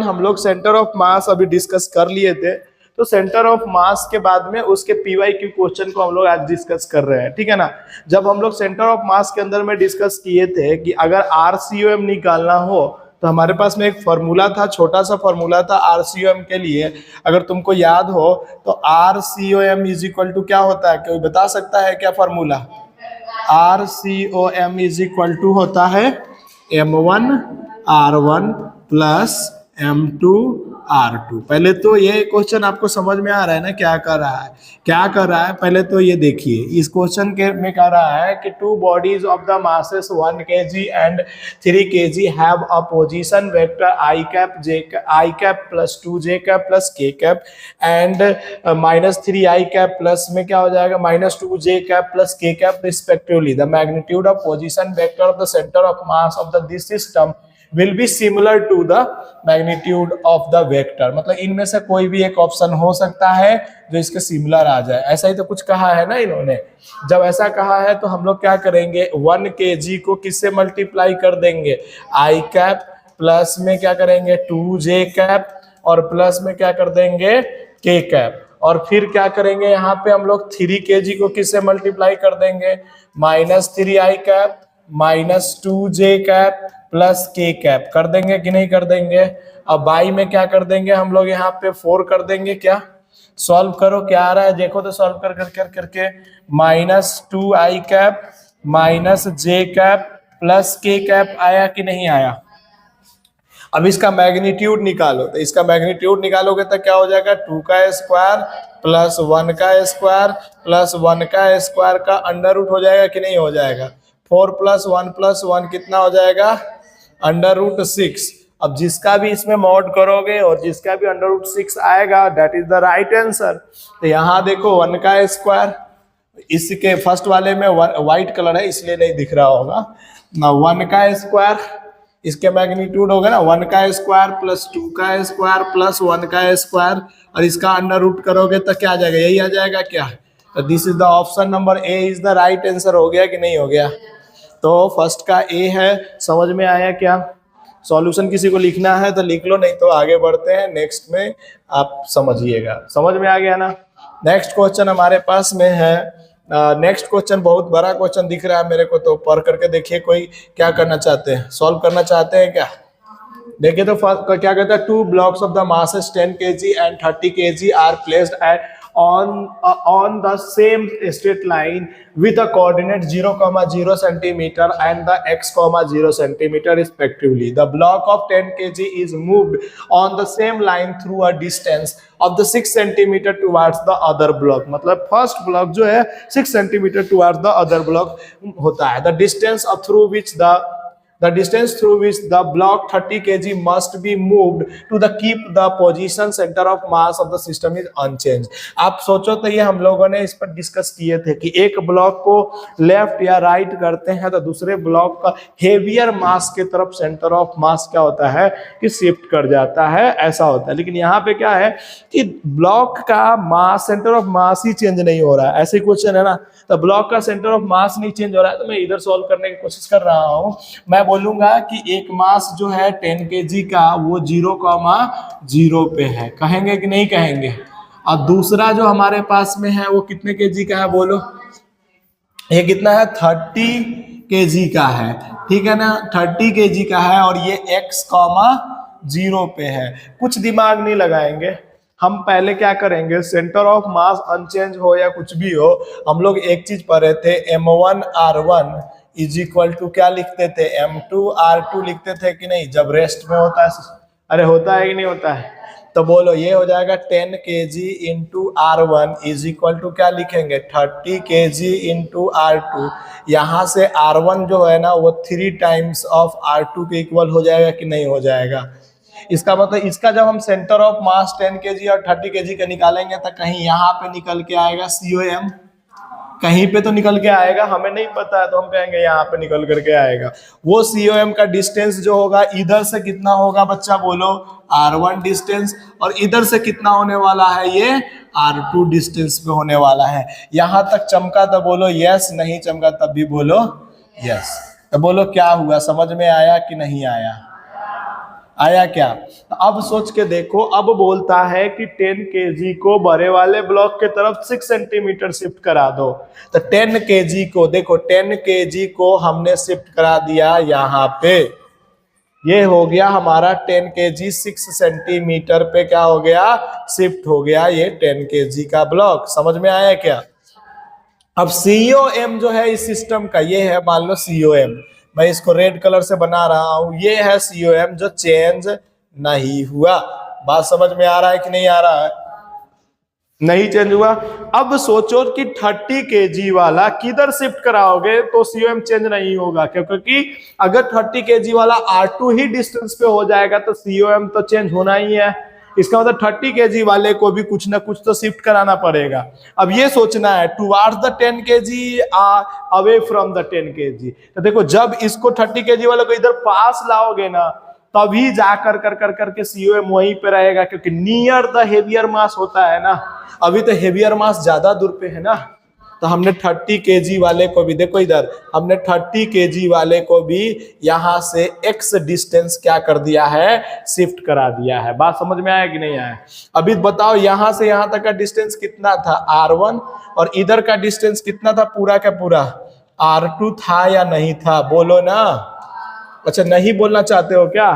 हम लोग centre of मास अभी डिस्कस कर लिए थे, तो सेंटर ऑफ मास के बाद में उसके पीवाईक्यू क्वेश्चन को हम लोग आज डिस्कस कर रहे हैं, ठीक है ना। जब हम लोग सेंटर ऑफ मास के अंदर में डिस्कस किए थे कि अगर आरसीओएम निकालना हो तो हमारे पास में एक फॉर्मूला था, छोटा सा फॉर्मूला था आरसीओएम के लिए। अगर तुमको याद हो तो आरसीओएम इज इक्वल टू क्या होता है, कोई बता सकता है क्या फॉर्मूला? आरसीओएम इज इक्वल टू होता है M1R1 प्लस M2R2। पहले तो ये क्वेश्चन आपको समझ में आ रहा है ना, क्या कर रहा है, क्या कर रहा है? पहले तो ये देखिए, इस क्वेश्चन के में कह रहा है कि two bodies of the masses 1 kg and 3 kg have a position vector i cap plus 2j cap plus k cap and -3i cap plus में क्या हो जाएगा -2j cap plus k cap respectively. The magnitude of position vector of the centre of mass of the this system will be similar to the magnitude of the vector। मतलब इनमें से कोई भी एक ऑप्शन हो सकता है जो इसके सिमिलर आ जाए, ऐसा ही तो कुछ कहा है ना इन्होंने। जब ऐसा कहा है तो हम लोग क्या करेंगे, 1 kg को किससे मल्टीप्लाई कर देंगे, i कैप प्लस में क्या करेंगे 2j कैप और प्लस में क्या कर देंगे k कैप, और फिर क्या करेंगे यहाँ पे हम लोग 3 kg को किससे मल्टीप्लाई कर देंगे -3i cap -2j cap plus k cap कर देंगे कि नहीं कर देंगे। अब बाई में क्या कर देंगे हम लोग यहाँ पे 4 कर देंगे। क्या सॉल्व करो, क्या आ रहा है देखो तो, सॉल्व करके -2i cap -j cap plus k cap आया कि नहीं आया। अब इसका मैग्नीट्यूड निकालो, तो इसका मैग्नीट्यूड निकालोगे तो क्या हो जाएगा 2 का स्क्वायर प्लस 1 का स्क्वायर प्लस 1 का स्क्वायर का अंडर रूट हो जाएगा कि नहीं हो जाएगा। 4 + 1 कितना हो जाएगा √6। अब जिसका भी इसमें मॉड करोगे और जिसका भी √6 आएगा that is the right answer. तो यहाँ देखो 1 का स्क्वायर, इसके फर्स्ट वाले में व्हाइट कलर है इसलिए नहीं दिख रहा होगा ना, 1 का स्क्वायर इसके मैग्नीट्यूड होगा ना 1 का स्क्वायर प्लस 2 का स्क्वायर प्लस 1 का स्क्वायर, और इसका अंडर रूट करोगे तो क्या आ जाएगा, यही आ जाएगा क्या। तो this is the option number A is the right answer. हो गया कि नहीं हो गया। तो फर्स्ट का ए है, समझ में आया क्या। सॉल्यूशन किसी को लिखना है तो लिख लो, नहीं तो आगे बढ़ते हैं नेक्स्ट में, आप समझिएगा। समझ में आ गया ना। नेक्स्ट क्वेश्चन हमारे पास में है। नेक्स्ट क्वेश्चन बहुत बड़ा क्वेश्चन दिख रहा है मेरे को, तो पढ़ करके देखिए कोई क्या करना चाहते हैं, सॉल्व करना चाहते हैं क्या। देखिए तो क्या कहता है, 2 blocks of the masses 10 kg and 30 kg are placed on the same straight line with the coordinate 0,0 centimeter and the x,0 centimeter respectively. The block of 10 kg is moved on the same line through a distance of the 6 centimeter towards the other block। मतलब first block जो है 6 centimeter towards the other block होता है। The distance through which the block 30 kg must be moved to the keep the position center of mass of the system is unchanged। आप सोचो तो ये हम लोगों ने इस पर डिस्कस किए थे कि एक ब्लॉक को लेफ्ट या राइट करते हैं तो दूसरे ब्लॉक का हेवियर मास के तरफ सेंटर ऑफ मास क्या होता है कि शिफ्ट कर जाता है, ऐसा होता है। लेकिन यहाँ पे क्या है कि ब्लॉक का मास, सेंटर ऑफ मास ही चेंज नहीं हो रहा है। ऐसे क्वेश्चन है ना, तो ब्लॉक का सेंटर ऑफ मास नहीं चेंज हो रहा है, तो मैं इधर सॉल्व करने की कोशिश कर रहा हूँ। मैं बोलूंगा कि एक मास जो है 10 kg का वो 0,0 पे है, कहेंगे कि नहीं कहेंगे। अब दूसरा जो हमारे पास में है वो कितने kg का है बोलो, ये कितना है 30 kg का है, ठीक है ना, 30 kg का है और ये x,0 पे है। कुछ दिमाग नहीं लगाएंगे हम, पहले क्या करेंगे, सेंटर ऑफ मास अनचेंज हो या कुछ भी हो, हम लोग एक चीज पढ़े थे M1R1 इज इक्वल टू क्या लिखते थे M2R2 लिखते थे कि नहीं, जब रेस्ट में होता है। अरे होता है कि नहीं होता है। तो बोलो ये हो जाएगा 10 kg into R1 is equal to क्या लिखेंगे 30 kg इंटू R2। यहाँ से R1 जो है ना वो 3 टाइम्स ऑफ R2 के इक्वल हो जाएगा कि नहीं हो जाएगा। इसका मतलब इसका जब हम सेंटर ऑफ मास 10 kg और 30 kg का निकालेंगे तो कहीं यहाँ पे निकल के आएगा COM, कहीं पे तो निकल के आएगा, हमें नहीं पता है तो हम कहेंगे यहाँ पे निकल करके आएगा। वो COM का डिस्टेंस जो होगा इधर से कितना होगा बच्चा बोलो R1 डिस्टेंस, और इधर से कितना होने वाला है ये R2 डिस्टेंस पे होने वाला है। यहाँ तक चमका तो बोलो यस, नहीं चमका तब भी बोलो यस। तो बोलो क्या हुआ, समझ में आया कि नहीं आया। आया क्या? तो अब सोच के देखो, अब बोलता है कि 10 kg को बड़े वाले ब्लॉक के तरफ 6 सेंटीमीटर शिफ्ट करा दो। तो 10 kg को देखो, 10 kg को हमने शिफ्ट करा दिया यहाँ पे, ये हो गया हमारा 10 kg 6 सेंटीमीटर पे क्या हो गया, शिफ्ट हो गया ये 10 kg का ब्लॉक। समझ में आया क्या? अब COM जो है इस सिस्टम का, ये है मान लो COM, मैं इसको रेड कलर से बना रहा हूं, ये है COM जो चेंज नहीं हुआ। बात समझ में आ रहा है कि नहीं आ रहा है? नहीं चेंज हुआ। अब सोचो कि 30 kg वाला किधर शिफ्ट कराओगे तो COM चेंज नहीं होगा, क्योंकि अगर 30 kg वाला R2 ही डिस्टेंस पे हो जाएगा तो COM तो चेंज होना ही है। इसका मतलब 30 kg वाले को भी कुछ ना कुछ तो शिफ्ट कराना पड़ेगा। अब ये सोचना है towards the 10 kg away from the 10 kg। तो देखो, जब इसको 30 kg वाले को इधर पास लाओगे ना, तभी जाकर कर कर करके COM वहीं पे रहेगा, क्योंकि नियर द हेवियर मास होता है ना। अभी तो हेवियर मास ज्यादा दूर पे है ना, तो हमने 30 kg वाले को भी, देखो इधर, हमने 30 kg वाले को भी यहां से x डिस्टेंस क्या कर दिया है, शिफ्ट करा दिया है। बात समझ में आया कि नहीं आया? अभी बताओ, यहां से यहां तक का डिस्टेंस कितना था, R1, और इधर का डिस्टेंस कितना था पूरा का पूरा, R2 था या नहीं था? बोलो ना। अच्छा, नहीं बोलना चाहते हो क्या?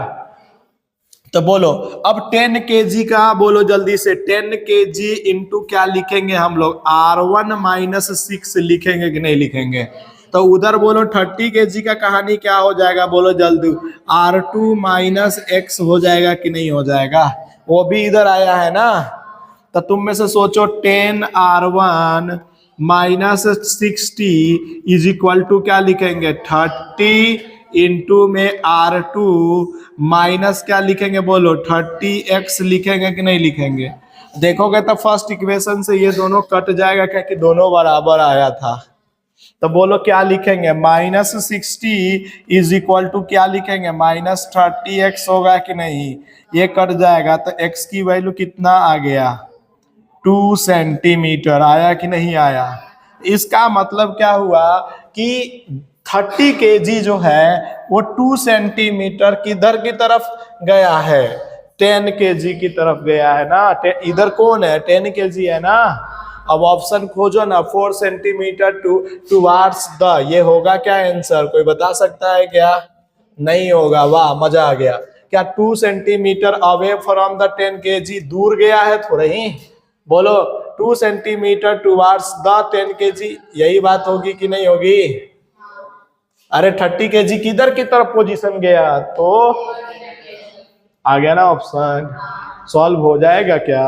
तो बोलो। अब 10 kg का बोलो जल्दी से, 10 kg इंटू क्या लिखेंगे हम लोग, R1 माइनस 6 लिखेंगे कि नहीं लिखेंगे? तो उधर बोलो 30 kg का कहानी क्या हो जाएगा, बोलो जल्दी, R2 माइनस x हो जाएगा कि नहीं हो जाएगा? वो भी इधर आया है ना। तो तुम में से सोचो, 10R1 minus 60 is equal to क्या लिखेंगे, 30 इंटू में R2 माइनस क्या लिखेंगे, बोलो 30x लिखेंगे कि नहीं लिखेंगे? देखोगे तो फर्स्ट इक्वेशन से ये दोनों कट जाएगा, क्योंकि दोनों बराबर आया था। तो बोलो क्या लिखेंगे, माइनस 60 इज इक्वल टू क्या लिखेंगे, माइनस 30x होगा कि नहीं? ये कट जाएगा तो x की वैल्यू कितना आ गया, 2 सेंटीमीटर आया कि नहीं आया? इसका मतलब क्या हुआ कि 30 kg जो है वो 2 सेंटीमीटर किधर की तरफ गया है, 10 kg की तरफ गया है ना। इधर कौन है, 10 kg है ना। अब ऑप्शन खोजो ना, 4 सेंटीमीटर टुवार्ड्स द, ये होगा क्या आंसर, कोई बता सकता है क्या? नहीं होगा। वाह, मजा आ गया। क्या 2 centimetre away from the 10 kg दूर गया है थोड़ा ही? बोलो, 2 सेंटीमीटर टुवार्ड्स द 10 kg, यही बात होगी कि नहीं होगी? अरे 30 kg किधर की तरफ पोजीशन गया, तो आ गया ना ऑप्शन। सॉल्व हो जाएगा क्या?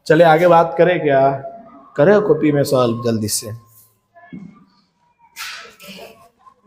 चले आगे बात करें क्या? करें कॉपी में सॉल्व जल्दी से।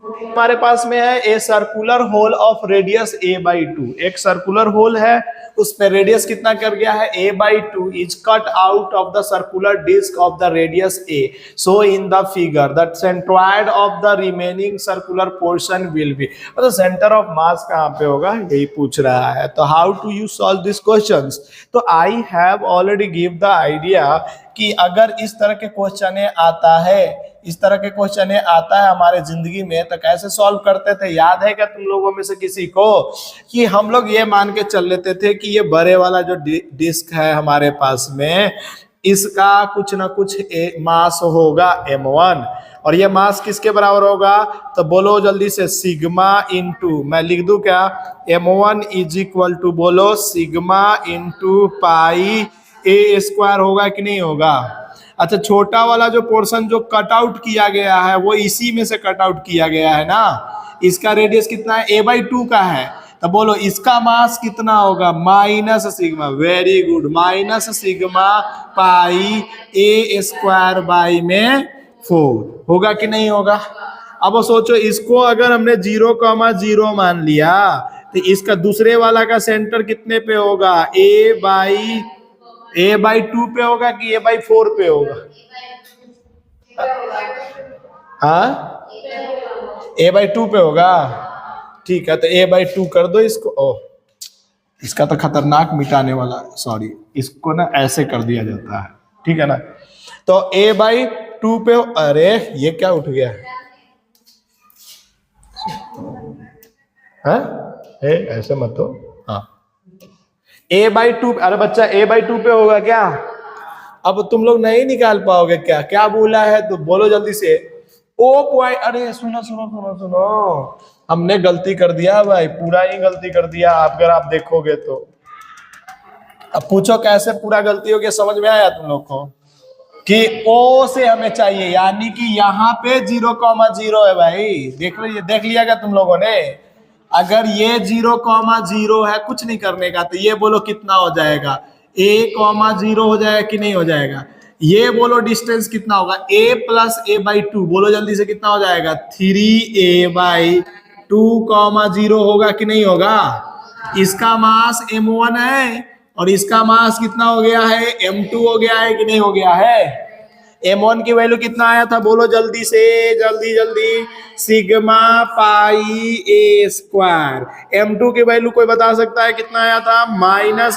हमारे पास में है a circular hole of radius a/2। एक सर्कुलर होल है, उस पे रेडियस कितना कर गया है, a/2 is cut out of the circular disc of the radius a। So in the figure the centroid of the remaining circular portion will be, मतलब centre of mass कहाँ पे होगा, यही पूछ रहा है। तो how to you solve this questions? तो I have already give the idea कि अगर इस तरह के क्वेश्चन आता है, इस तरह के क्वेश्चन आता है हमारे जिंदगी में, तो कैसे सॉल्व करते थे? याद है क्या तुम लोगों में से किसी को कि हम लोग ये मान के चल लेते थे कि ये बड़े वाला जो डिस्क है हमारे पास में, इसका कुछ ना कुछ मास होगा m1, और ये मास किसके बराबर होगा? तो बोलो जल्दी से, सिग्मा इंटू, मैं लिख दूं क्या, m1 इज इक्वल टू, बोलो सिग्मा इंटू पाई a² होगा कि नहीं होगा? अच्छा, छोटा वाला जो पोर्शन जो कट आउट किया गया है वो इसी में से कट आउट किया गया है ना। इसका रेडियस कितना है, a/2 का है। तो बोलो इसका मास कितना होगा, minus sigma, very good, minus sigma pi a² by में 4 होगा कि नहीं होगा? अब सोचो, इसको अगर हमने 0,0 मान लिया तो इसका दूसरे वाला का सेंटर कितने पे होगा, a/2 पे होगा कि a/4 पे होगा? हाँ, a/2 पे होगा। ठीक है, तो a/2 कर दो इसको। ओह, इसका तो खतरनाक मिटाने वाला, सॉरी, इसको ना ऐसे कर दिया जाता है, ठीक है ना। तो a/2 पे, अरे ये क्या उठ गया है, ऐसे मत हो, a/2, अरे बच्चा a/2 पे होगा क्या? अब तुम लोग नहीं निकाल पाओगे क्या? क्या बोला है तो बोलो जल्दी से। ओ पॉइंट, अरे सुनो सुनो सुनो सुनो, हमने गलती कर दिया भाई, पूरा ही गलती कर दिया अगर आप देखोगे तो। अब पूछो कैसे पूरा गलती हो गया, समझ में आया तुम लोग को? कि ओ से हमें चाहिए, यानी कि यहाँ पे 0,0 है भाई। देख लिया क्या तुम लोगों ने? अगर ये 0,0 है, कुछ नहीं करने का, तो ये बोलो कितना हो जाएगा? a,0 हो जाएगा कि नहीं हो जाएगा? ये बोलो डिस्टेंस कितना होगा? a+a/2, बोलो जल्दी से कितना हो जाएगा? 3a/2,0 होगा कि नहीं होगा? इसका मास m1 है और इसका मास कितना हो गया है? m2 हो गया है कि नहीं हो गया है? m1 की वैल्यू कितना आया था? बोलो जल्दी से, जल्दी जल्दी। सिग्मा पाई ए स्क्वायर। m2 की वैल्यू कोई बता सकता है कितना आया था?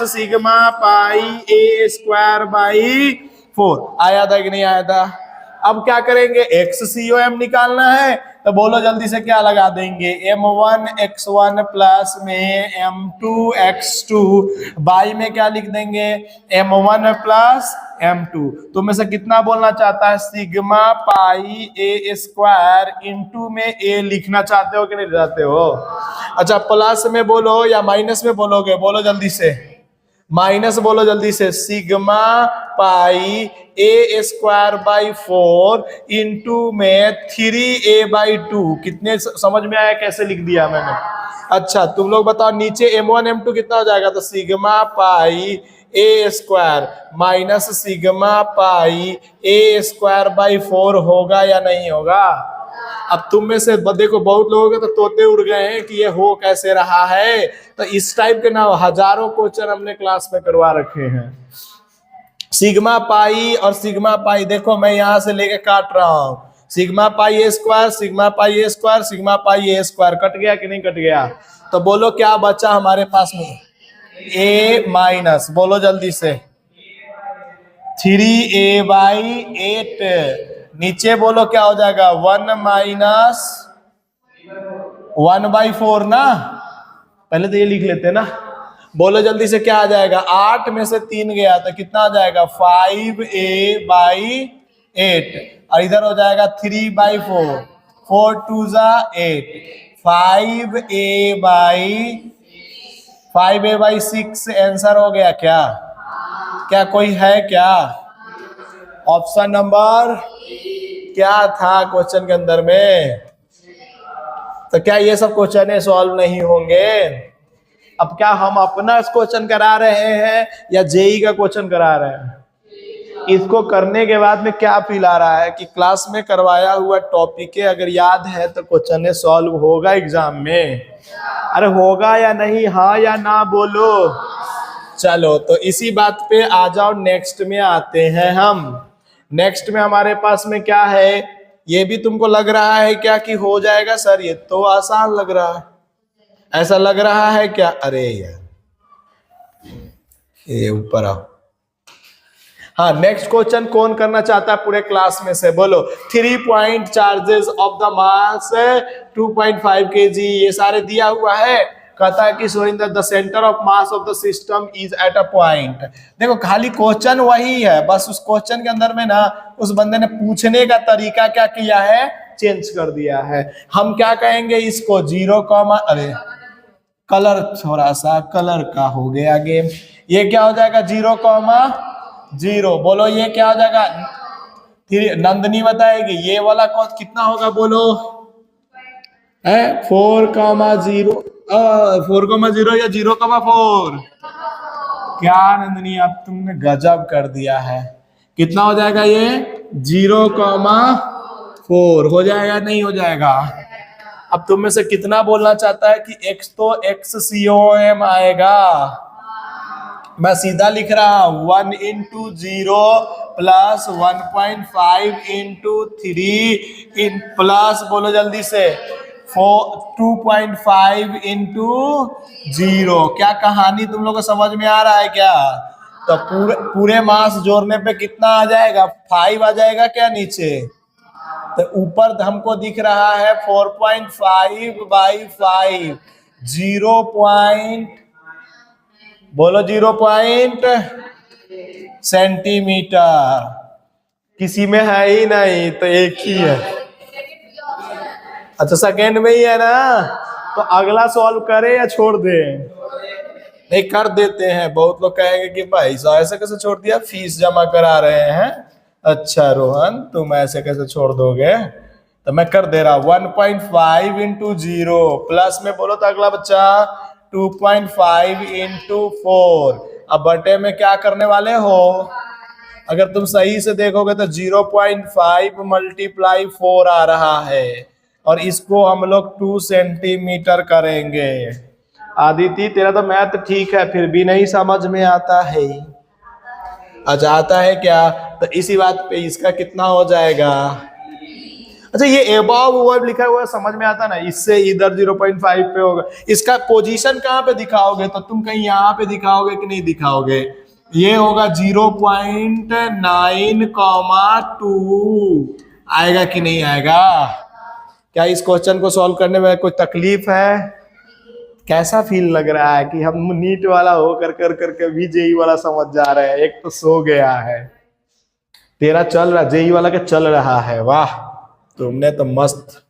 -Sigma pi A square by 4 आया था कि नहीं आया था? अब क्या करेंगे? XCOM निकालना है, तो बोलो जल्दी से क्या लगा देंगे? m1 x1 प्लस में m2 x2 बाई में क्या लिख देंगे? m1 plus m2। तो में से कितना बोलना चाहता है? सिग्मा पाई ए स्क्वायर इंटू में a लिखना चाहते हो कि नहीं चाहते हो? अच्छा, प्लस में बोलो या माइनस में बोलोगे? बोलो जल्दी से, माइनस बोलो जल्दी से। Sigma pi A square by 4 into में 3a/2। कितने समझ में आया कैसे लिख दिया मैंने? अच्छा, तुम लोग बताओ नीचे m1 m2 कितना हो जाएगा? तो sigma pi A square minus sigma pi A square by 4 होगा या नहीं होगा? अब तुम में से देखो, बहुत लोगों के तो तोते उड़ गए हैं कि ये हो कैसे रहा है। तो इस टाइप के ना हजारों क्वेश्चन हमने क्लास में करवा रखे हैं। सिग्मा पाई और सिग्मा पाई, देखो मैं यहां से लेके काट रहा हूं। सिग्मा पाई ए स्क्वायर, सिग्मा पाई ए स्क्वायर, सिग्मा पाई ए स्क्वायर, कट गया कि नहीं कट गया? तो बोलो क्या बचा हमारे पास में? a माइनस, बोलो जल्दी से, 3a/8। नीचे बोलो क्या हो जाएगा? 1 माइनस 1/4 ना। पहले तो ये लिख लेते ना। बोलो जल्दी से क्या आ जाएगा? 8 में से 3 गया तो कितना आ जाएगा? 5a/8। और इधर हो जाएगा 3/4, 4 2 8, 5a/6 आंसर हो गया क्या? क्या कोई है क्या? ऑप्शन नंबर क्या था क्वेश्चन के अंदर में? तो क्या ये सब क्वेश्चन सॉल्व नहीं होंगे? अब क्या हम अपना क्वेश्चन करा रहे हैं या जेई का क्वेश्चन करा रहे हैं? इसको करने के बाद में क्या फील आ रहा है कि क्लास में करवाया हुआ टॉपिक अगर याद है तो क्वेश्चन सॉल्व होगा एग्जाम में? अरे होगा या नहीं? हाँ या ना बोलो। चलो तो इसी बात पे आ जाओ, नेक्स्ट में आते हैं हम। नेक्स्ट में हमारे पास में क्या है? ये भी तुमको लग रहा है क्या कि हो जाएगा सर? ये तो आसान लग रहा है, ऐसा लग रहा है क्या? अरे यार ये ऊपर आओ। हाँ, नेक्स्ट क्वेश्चन कौन करना चाहता है पूरे क्लास में से? बोलो। 3 point charges of the mass 2.5 kg, ये सारे दिया हुआ है। कहता है कि so in the centre of mass of the system is at a point. देखो खाली क्वेश्चन वही है, बस उस क्वेश्चन के अंदर में ना उस बंदे ने पूछने का तरीका क्या किया है? चेंज कर दिया है। हम क्या कहेंगे इसको? 0, अरे कलर, थोड़ा सा कलर का हो गया गेम। ये क्या हो जाएगा? 0,0। बोलो ये क्या हो जाएगा? फिर नंदनी बताएगी ये वाला कौन कितना होगा? बोलो 4,0, 4,0 या 0,4? क्या नंदनी अब तुमने गजब कर दिया है। कितना हो जाएगा ये? 0,4 हो जाएगा नहीं हो जाएगा? अब तुम में से कितना बोलना चाहता है कि x तो XCOM आएगा? मैं सीधा लिख रहा हूं, 1 × 0 प्लस 1.5 × 3 इन प्लस, बोलो जल्दी से, 2.5 × 0। क्या कहानी तुम लोग को समझ में आ रहा है क्या? तो पूरे मास जोड़ने पे कितना आ जाएगा? 5 आ जाएगा क्या नीचे? तो ऊपर हमको दिख रहा है 4.5/5, बोलो 0 सेंटीमीटर। किसी में है ही नहीं तो एक ही है। अच्छा सेकेंड में ही है ना, तो अगला सॉल्व करे या छोड़ दे? नहीं कर देते हैं। बहुत लोग कहेंगे कि भाई साहब ऐसे कैसे छोड़ दिया, फीस जमा करा रहे हैं। अच्छा रोहन तुम ऐसे कैसे छोड़ दोगे, तो मैं कर दे रहा हूं 1.5 इंटू 0 प्लस में बोलो तो अगला बच्चा 2.5 इंटू 4। अब बटे में क्या करने वाले हो, अगर तुम सही से देखोगे तो 0.5 मल्टीप्लाई 4 आ रहा है, और इसको हम लोग 2 सेंटीमीटर करेंगे। आदिति तेरा तो मैथ ठीक है, फिर भी नहीं समझ में आता है। अच्छा आता है क्या, तो इसी बात पे इसका कितना हो जाएगा। अच्छा ये एबव वर्ब लिखा हुआ समझ में आता ना, इससे इधर 0.5 पे होगा। इसका पोजीशन कहाँ पे दिखाओगे, तो तुम कहीं यहाँ पे दिखाओगे कि नहीं दिखाओगे। ये होगा 0.9, आएगा कि नहीं आएगा। क्या इस क्वेश्चन को सॉल्व करने में कोई तकलीफ है? कैसा फील लग रहा है कि हम नीट वाला हो कर करके भी जेई वाला समझ जा रहे हैं। एक तो सो गया है, तेरा चल रहा, जेई वाला के चल रहा है। वाह तुमने तो मस्त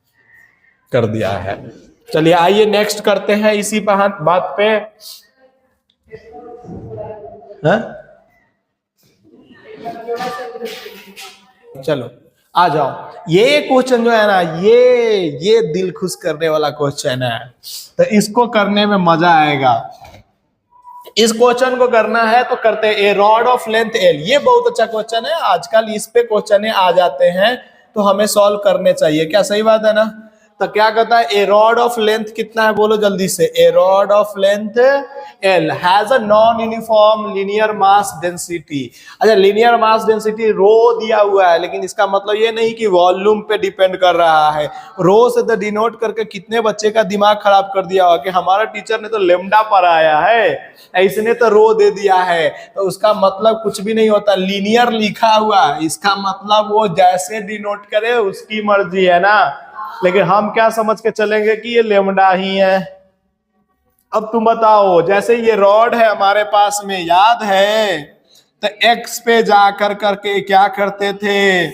कर दिया है। चलिए आइए नेक्स्ट करते हैं इसी बात पे। है? चलो आ जाओ। ये क्वेश्चन जो है ना, ये दिल खुश करने वाला क्वेश्चन है, तो इसको करने में मजा आएगा। इस क्वेश्चन को करना है तो करते हैं। ए रॉड ऑफ लेंथ एल, ये बहुत अच्छा क्वेश्चन है, आजकल इस पे क्वेश्चन आ जाते हैं तो हमें सॉल्व करने चाहिए। क्या सही बात है ना। तो क्या कहता है, ए रॉड ऑफ लेंथ कितना है बोलो जल्दी से। A rod of length L has a non uniform linear mass density. अच्छा लीनियर मास डेंसिटी रो दिया हुआ है, लेकिन इसका मतलब ये नहीं कि वॉल्यूम पे डिपेंड कर रहा है। रो से तो डिनोट करके कितने बच्चे का दिमाग खराब कर दिया होगा कि हमारा टीचर ने तो लेमडा पढ़ाया है, इसने तो रो दे दिया है, तो उसका मतलब कुछ भी नहीं होता। लीनियर लिखा हुआ, इसका मतलब वो जैसे डिनोट करे उसकी मर्जी है ना। लेकिन हम क्या समझ के चलेंगे कि ये लेमडा ही है। अब तुम बताओ, जैसे ये रॉड है हमारे पास में, याद है, तो एक्स पे जाकर करके क्या करते थे,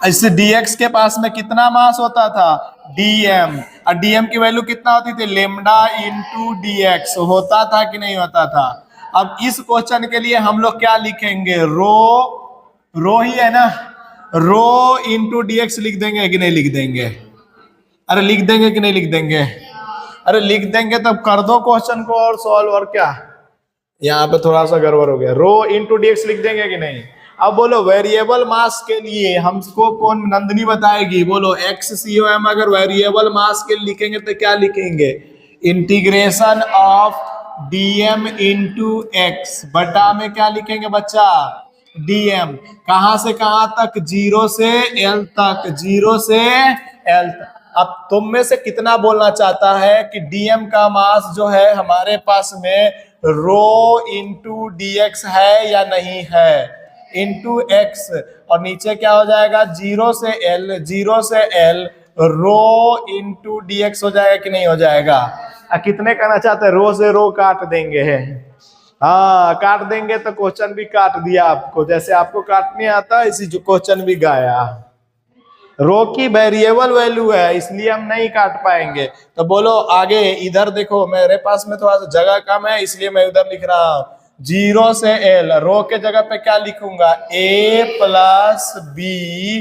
ऐसे dx के पास में कितना मास होता था, dm, और dm की वैल्यू कितना होती थी, लेमडा इंटू dx होता था कि नहीं होता था। अब इस क्वेश्चन के लिए हम लोग क्या लिखेंगे, रो ही है ना, रो इंटू dx लिख देंगे कि नहीं लिख देंगे। अरे लिख देंगे कि नहीं लिख देंगे। अरे लिख देंगे तब कर दो क्वेश्चन को और सॉल्व, और क्या। यहाँ पे थोड़ा सा गड़बड़ हो गया। रो इंटू dx लिख देंगे कि नहीं। अब बोलो वेरिएबल मास के लिए हमको कौन नंदनी बताएगी, बोलो XCOM अगर वेरिएबल मास के लिखेंगे तो क्या लिखेंगे, integration of dm into x बटा में क्या लिखेंगे बच्चा, dm। कहां से कहां तक, 0 से l तक, 0 से l तक। अब तुम में से कितना बोलना चाहता है कि dm का मास जो है हमारे पास में रो इंटू dx है या नहीं है, इंटू x, और नीचे क्या हो जाएगा 0 से l, 0 से l रो इंटू dx हो जाएगा कि नहीं हो जाएगा। कितने कहना चाहते हैं, रो से रो काट देंगे। हाँ काट देंगे तो क्वेश्चन भी काट दिया आपको, जैसे आपको काटने आता इसी जो क्वेश्चन भी गाया। रो की वेरिएबल वैल्यू है इसलिए हम नहीं काट पाएंगे। तो बोलो आगे, इधर देखो मेरे पास में थोड़ा सा जगह कम है इसलिए मैं उधर लिख रहा हूं, 0 से l, रो के जगह पे क्या लिखूंगा, a plus b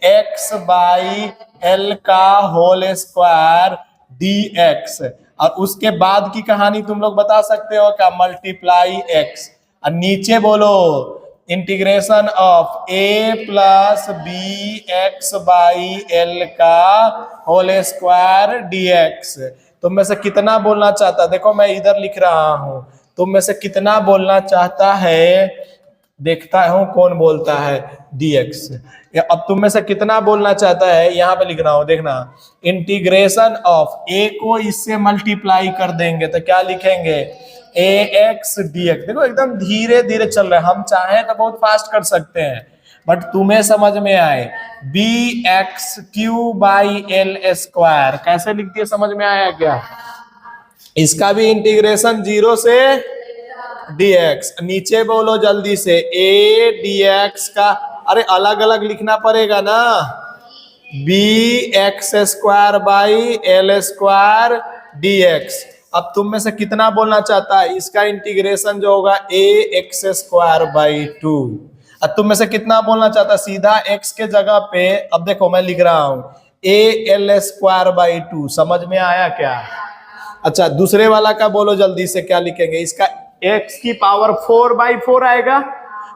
x by l का होल स्क्वायर dx, और उसके बाद की कहानी तुम लोग बता सकते हो क्या, मल्टीप्लाई x, और नीचे बोलो integration of a plus b x by l का होल स्क्वायर dx। तुम में से कितना बोलना चाहता, देखो मैं इधर लिख रहा हूं, तुम में से कितना बोलना चाहता है, देखता हूं कौन बोलता है dx। अब तुम में से कितना बोलना चाहता है, यहाँ पे लिख रहा हूं देखना, इंटीग्रेशन ऑफ a को इससे मल्टीप्लाई कर देंगे तो क्या लिखेंगे, ax dx। देखो एकदम धीरे धीरे चल रहा है, हम चाहें तो बहुत फास्ट कर सकते हैं बट तुम्हें समझ में आए, b x q by L square कैसे लिखती है, समझ में आया क्या, इसका भी इंटीग्रेशन 0 से dx। नीचे बोलो जल्दी से a dx का, अरे अलग अलग लिखना पड़ेगा ना, b x square by L square dx। अब तुम में से कितना बोलना चाहता है, इसका इंटीग्रेशन जो होगा ए एक्स स्क्वायर बाई 2। अब तुम में से कितना बोलना चाहता है सीधा x के जगह पे, अब देखो मैं लिख रहा हूं ए एल स्क्वायर बाई 2। समझ में आया क्या? अच्छा दूसरे वाला का बोलो जल्दी से, क्या लिखेंगे? इसका x की पावर 4/4 आएगा,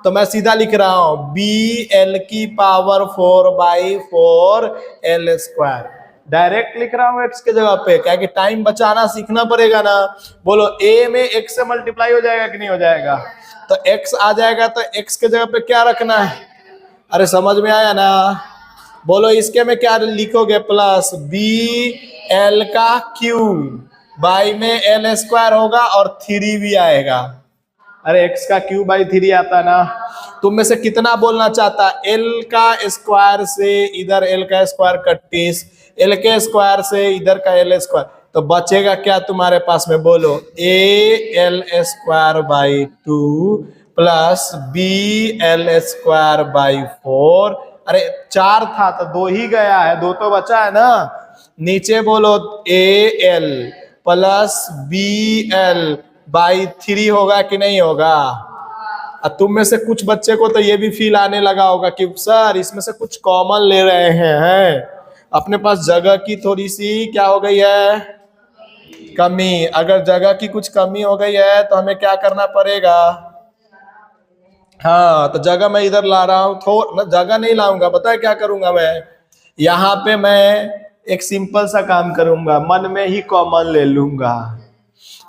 तो मैं सीधा लिख रहा हूं बी एल की पावर 4/4 एल स्क्वायर। डायरेक्ट लिख रहा हूं x के जगह पे, क्या कि टाइम बचाना सीखना पड़ेगा ना। बोलो a में x से मल्टीप्लाई हो जाएगा कि नहीं हो जाएगा? तो x आ जाएगा, तो x के जगह पे क्या रखना है? अरे समझ में आया ना? बोलो इसके में क्या लिखोगे? प्लस बी एल का क्यूब बाई में एल स्क्वायर होगा और 3 भी आएगा। अरे x का क्यूब बाई 3 आता ना। तुम में से कितना बोलना चाहता? l का स्क्वायर से इधर l का स्क्वायर 31, l के स्क्वायर से इधर का l स्क्वायर, तो बचेगा क्या तुम्हारे पास में? बोलो a l square by 2 plus b l square by 4। अरे 4 था तो 2 ही गया है, 2 तो बचा है ना। नीचे बोलो a l plus b l by 3 होगा कि नहीं होगा? अब तुम में से कुछ बच्चे को तो ये भी फील आने लगा होगा कि सर इसमें से कुछ कॉमन ले रहे हैं, अपने पास जगह की थोड़ी सी क्या हो गई है? कमी। अगर जगह की कुछ कमी हो गई है तो हमें क्या करना पड़ेगा? हाँ तो जगह मैं इधर ला रहा हूं, थोड़ा जगह नहीं लाऊंगा, पता है क्या करूंगा मैं? यहाँ पे मैं एक सिंपल सा काम करूंगा, मन में ही कॉमन ले लूंगा।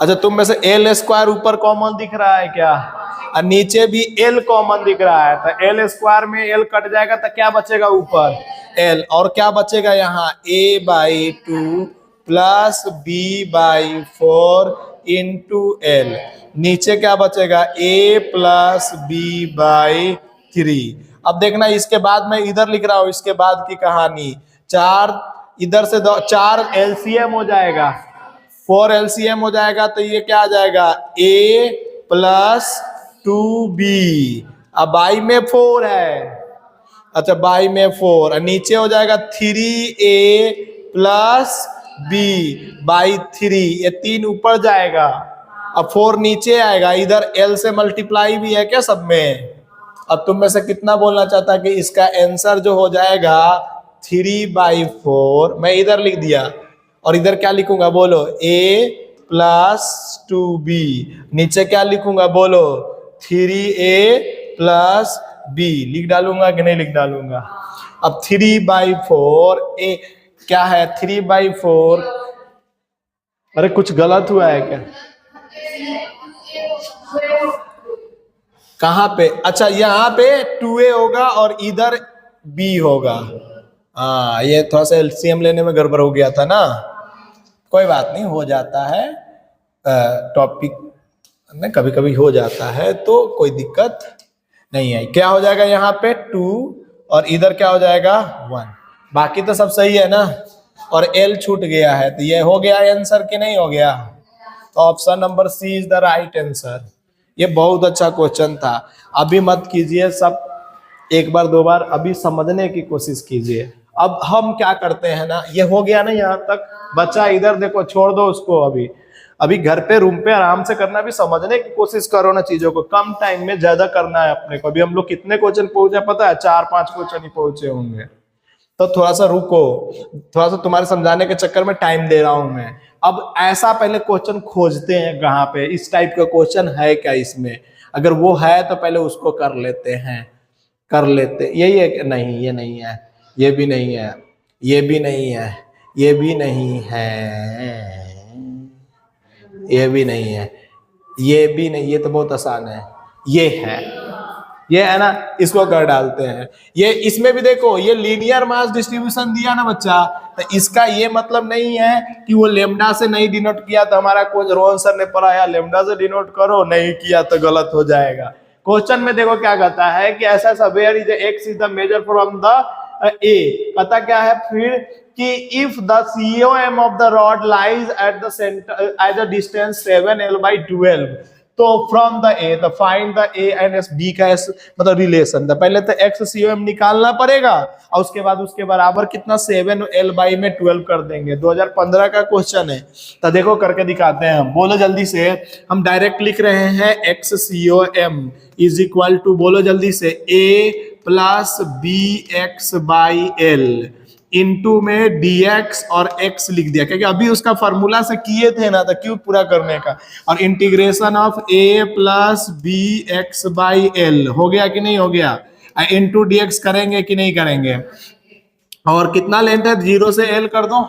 अच्छा तुम में से एल स्क्वायर ऊपर कॉमन दिख रहा है क्या? और नीचे भी एल कॉमन दिख रहा है, तो एल स्क्वायर में एल कट जाएगा तो क्या बचेगा ऊपर? एल। और क्या बचेगा यहाँ? A by 2 plus B by 4 into L. नीचे क्या बचेगा? A plus B by 3। अब देखना इसके बाद मैं इधर लिख रहा हूं, इसके बाद की कहानी। 4 इधर से 4 एलसीएम हो जाएगा, 4 एलसीएम हो जाएगा, तो ये क्या आ जाएगा? a plus 2b। अब बाई में 4 है, अच्छा बाई में 4, नीचे हो जाएगा 3a प्लस b बाई 3, ये 3 ऊपर जाएगा, अब 4 नीचे आएगा। इधर l से मल्टीप्लाई भी है क्या सब में? अब तुम में से कितना बोलना चाहता है कि इसका आंसर जो हो जाएगा 3/4? मैं इधर लिख दिया और इधर क्या लिखूंगा? बोलो a प्लस 2b। नीचे क्या लिखूंगा? बोलो 3a प्लस b। लिख डालूंगा कि नहीं लिख डालूंगा? अब 3/4 a क्या है? 3/4। अरे कुछ गलत हुआ है क्या? कहाँ पे? अच्छा यहाँ पे 2a होगा और इधर b होगा। हाँ ये थोड़ा सा एलसीएम लेने में गड़बड़ हो गया था ना, कोई बात नहीं, हो जाता है, टॉपिक में कभी कभी हो जाता है, तो कोई दिक्कत नहीं है। क्या हो जाएगा यहाँ पे? 2 और इधर क्या हो जाएगा? 1। बाकी तो सब सही है ना, और एल छूट गया है, तो ये हो गया आंसर कि नहीं हो गया? तो option number C is the right answer. ये बहुत अच्छा क्वेश्चन था। अभी मत कीजिए सब, एक बार दो बार अभी समझने की कोशिश कीजिए। अब हम क्या करते हैं ना, ये हो गया ना यहाँ तक, बच्चा इधर देखो, छोड़ दो उसको। अभी घर पे रूम पे आराम से करना, भी समझने की कोशिश करो ना चीजों को, कम टाइम में ज्यादा करना है अपने को। अभी हम लोग कितने क्वेश्चन पहुंचे पता है? 4-5 क्वेश्चन ही पहुंचे होंगे, तो थोड़ा सा रुको, थोड़ा सा तुम्हारे समझाने के चक्कर में टाइम दे रहा हूं मैं। अब ऐसा पहले क्वेश्चन खोजते हैं कहाँ पे, इस टाइप का क्वेश्चन है क्या इसमें, अगर वो है तो पहले उसको कर लेते हैं, कर लेते। यही है कि नहीं? ये नहीं है, ये भी नहीं है, ये भी नहीं है, ये भी नहीं है, ये भी नहीं है, ये भी नहीं, ये तो बहुत आसान है, ये है ना, इसको कर डालते हैं। ये इसमें भी देखो, ये लीनियर मास डिस्ट्रीब्यूशन दिया ना बच्चा, तो इसका ये मतलब नहीं है कि वो लेमडा से नहीं डिनोट किया तो हमारा कोच रोहन सर ने पढ़ाया लेमडा से डिनोट करो, नहीं किया तो गलत हो जाएगा। क्वेश्चन में देखो क्या कहता है कि ऐसा where is x is the measure from the A, पता क्या है? फिर कि if the COM of the rod lies at the centre at the distance 7l/12, तो from the A the find the A and S B का S मतलब relation. तो पहले तो एक्स COM निकालना पड़ेगा और उसके बाद उसके बराबर कितना 7l/12 कर देंगे। 2015 का क्वेश्चन है, तो देखो करके दिखाते हैं हम। बोलो जल्दी से, हम डायरेक्ट लिख रहे हैं x COM is equal to, बोलो जल्दी से, A प्लस BX/L इंटू में dx और x लिख दिया, क्योंकि अभी उसका फॉर्मूला से किए थे ना, तो क्यों पूरा करने का। और integration of A plus BX/L हो गया कि नहीं हो गया, इंटू dx करेंगे कि नहीं करेंगे। और कितना लेंथ है, 0 से L कर दो,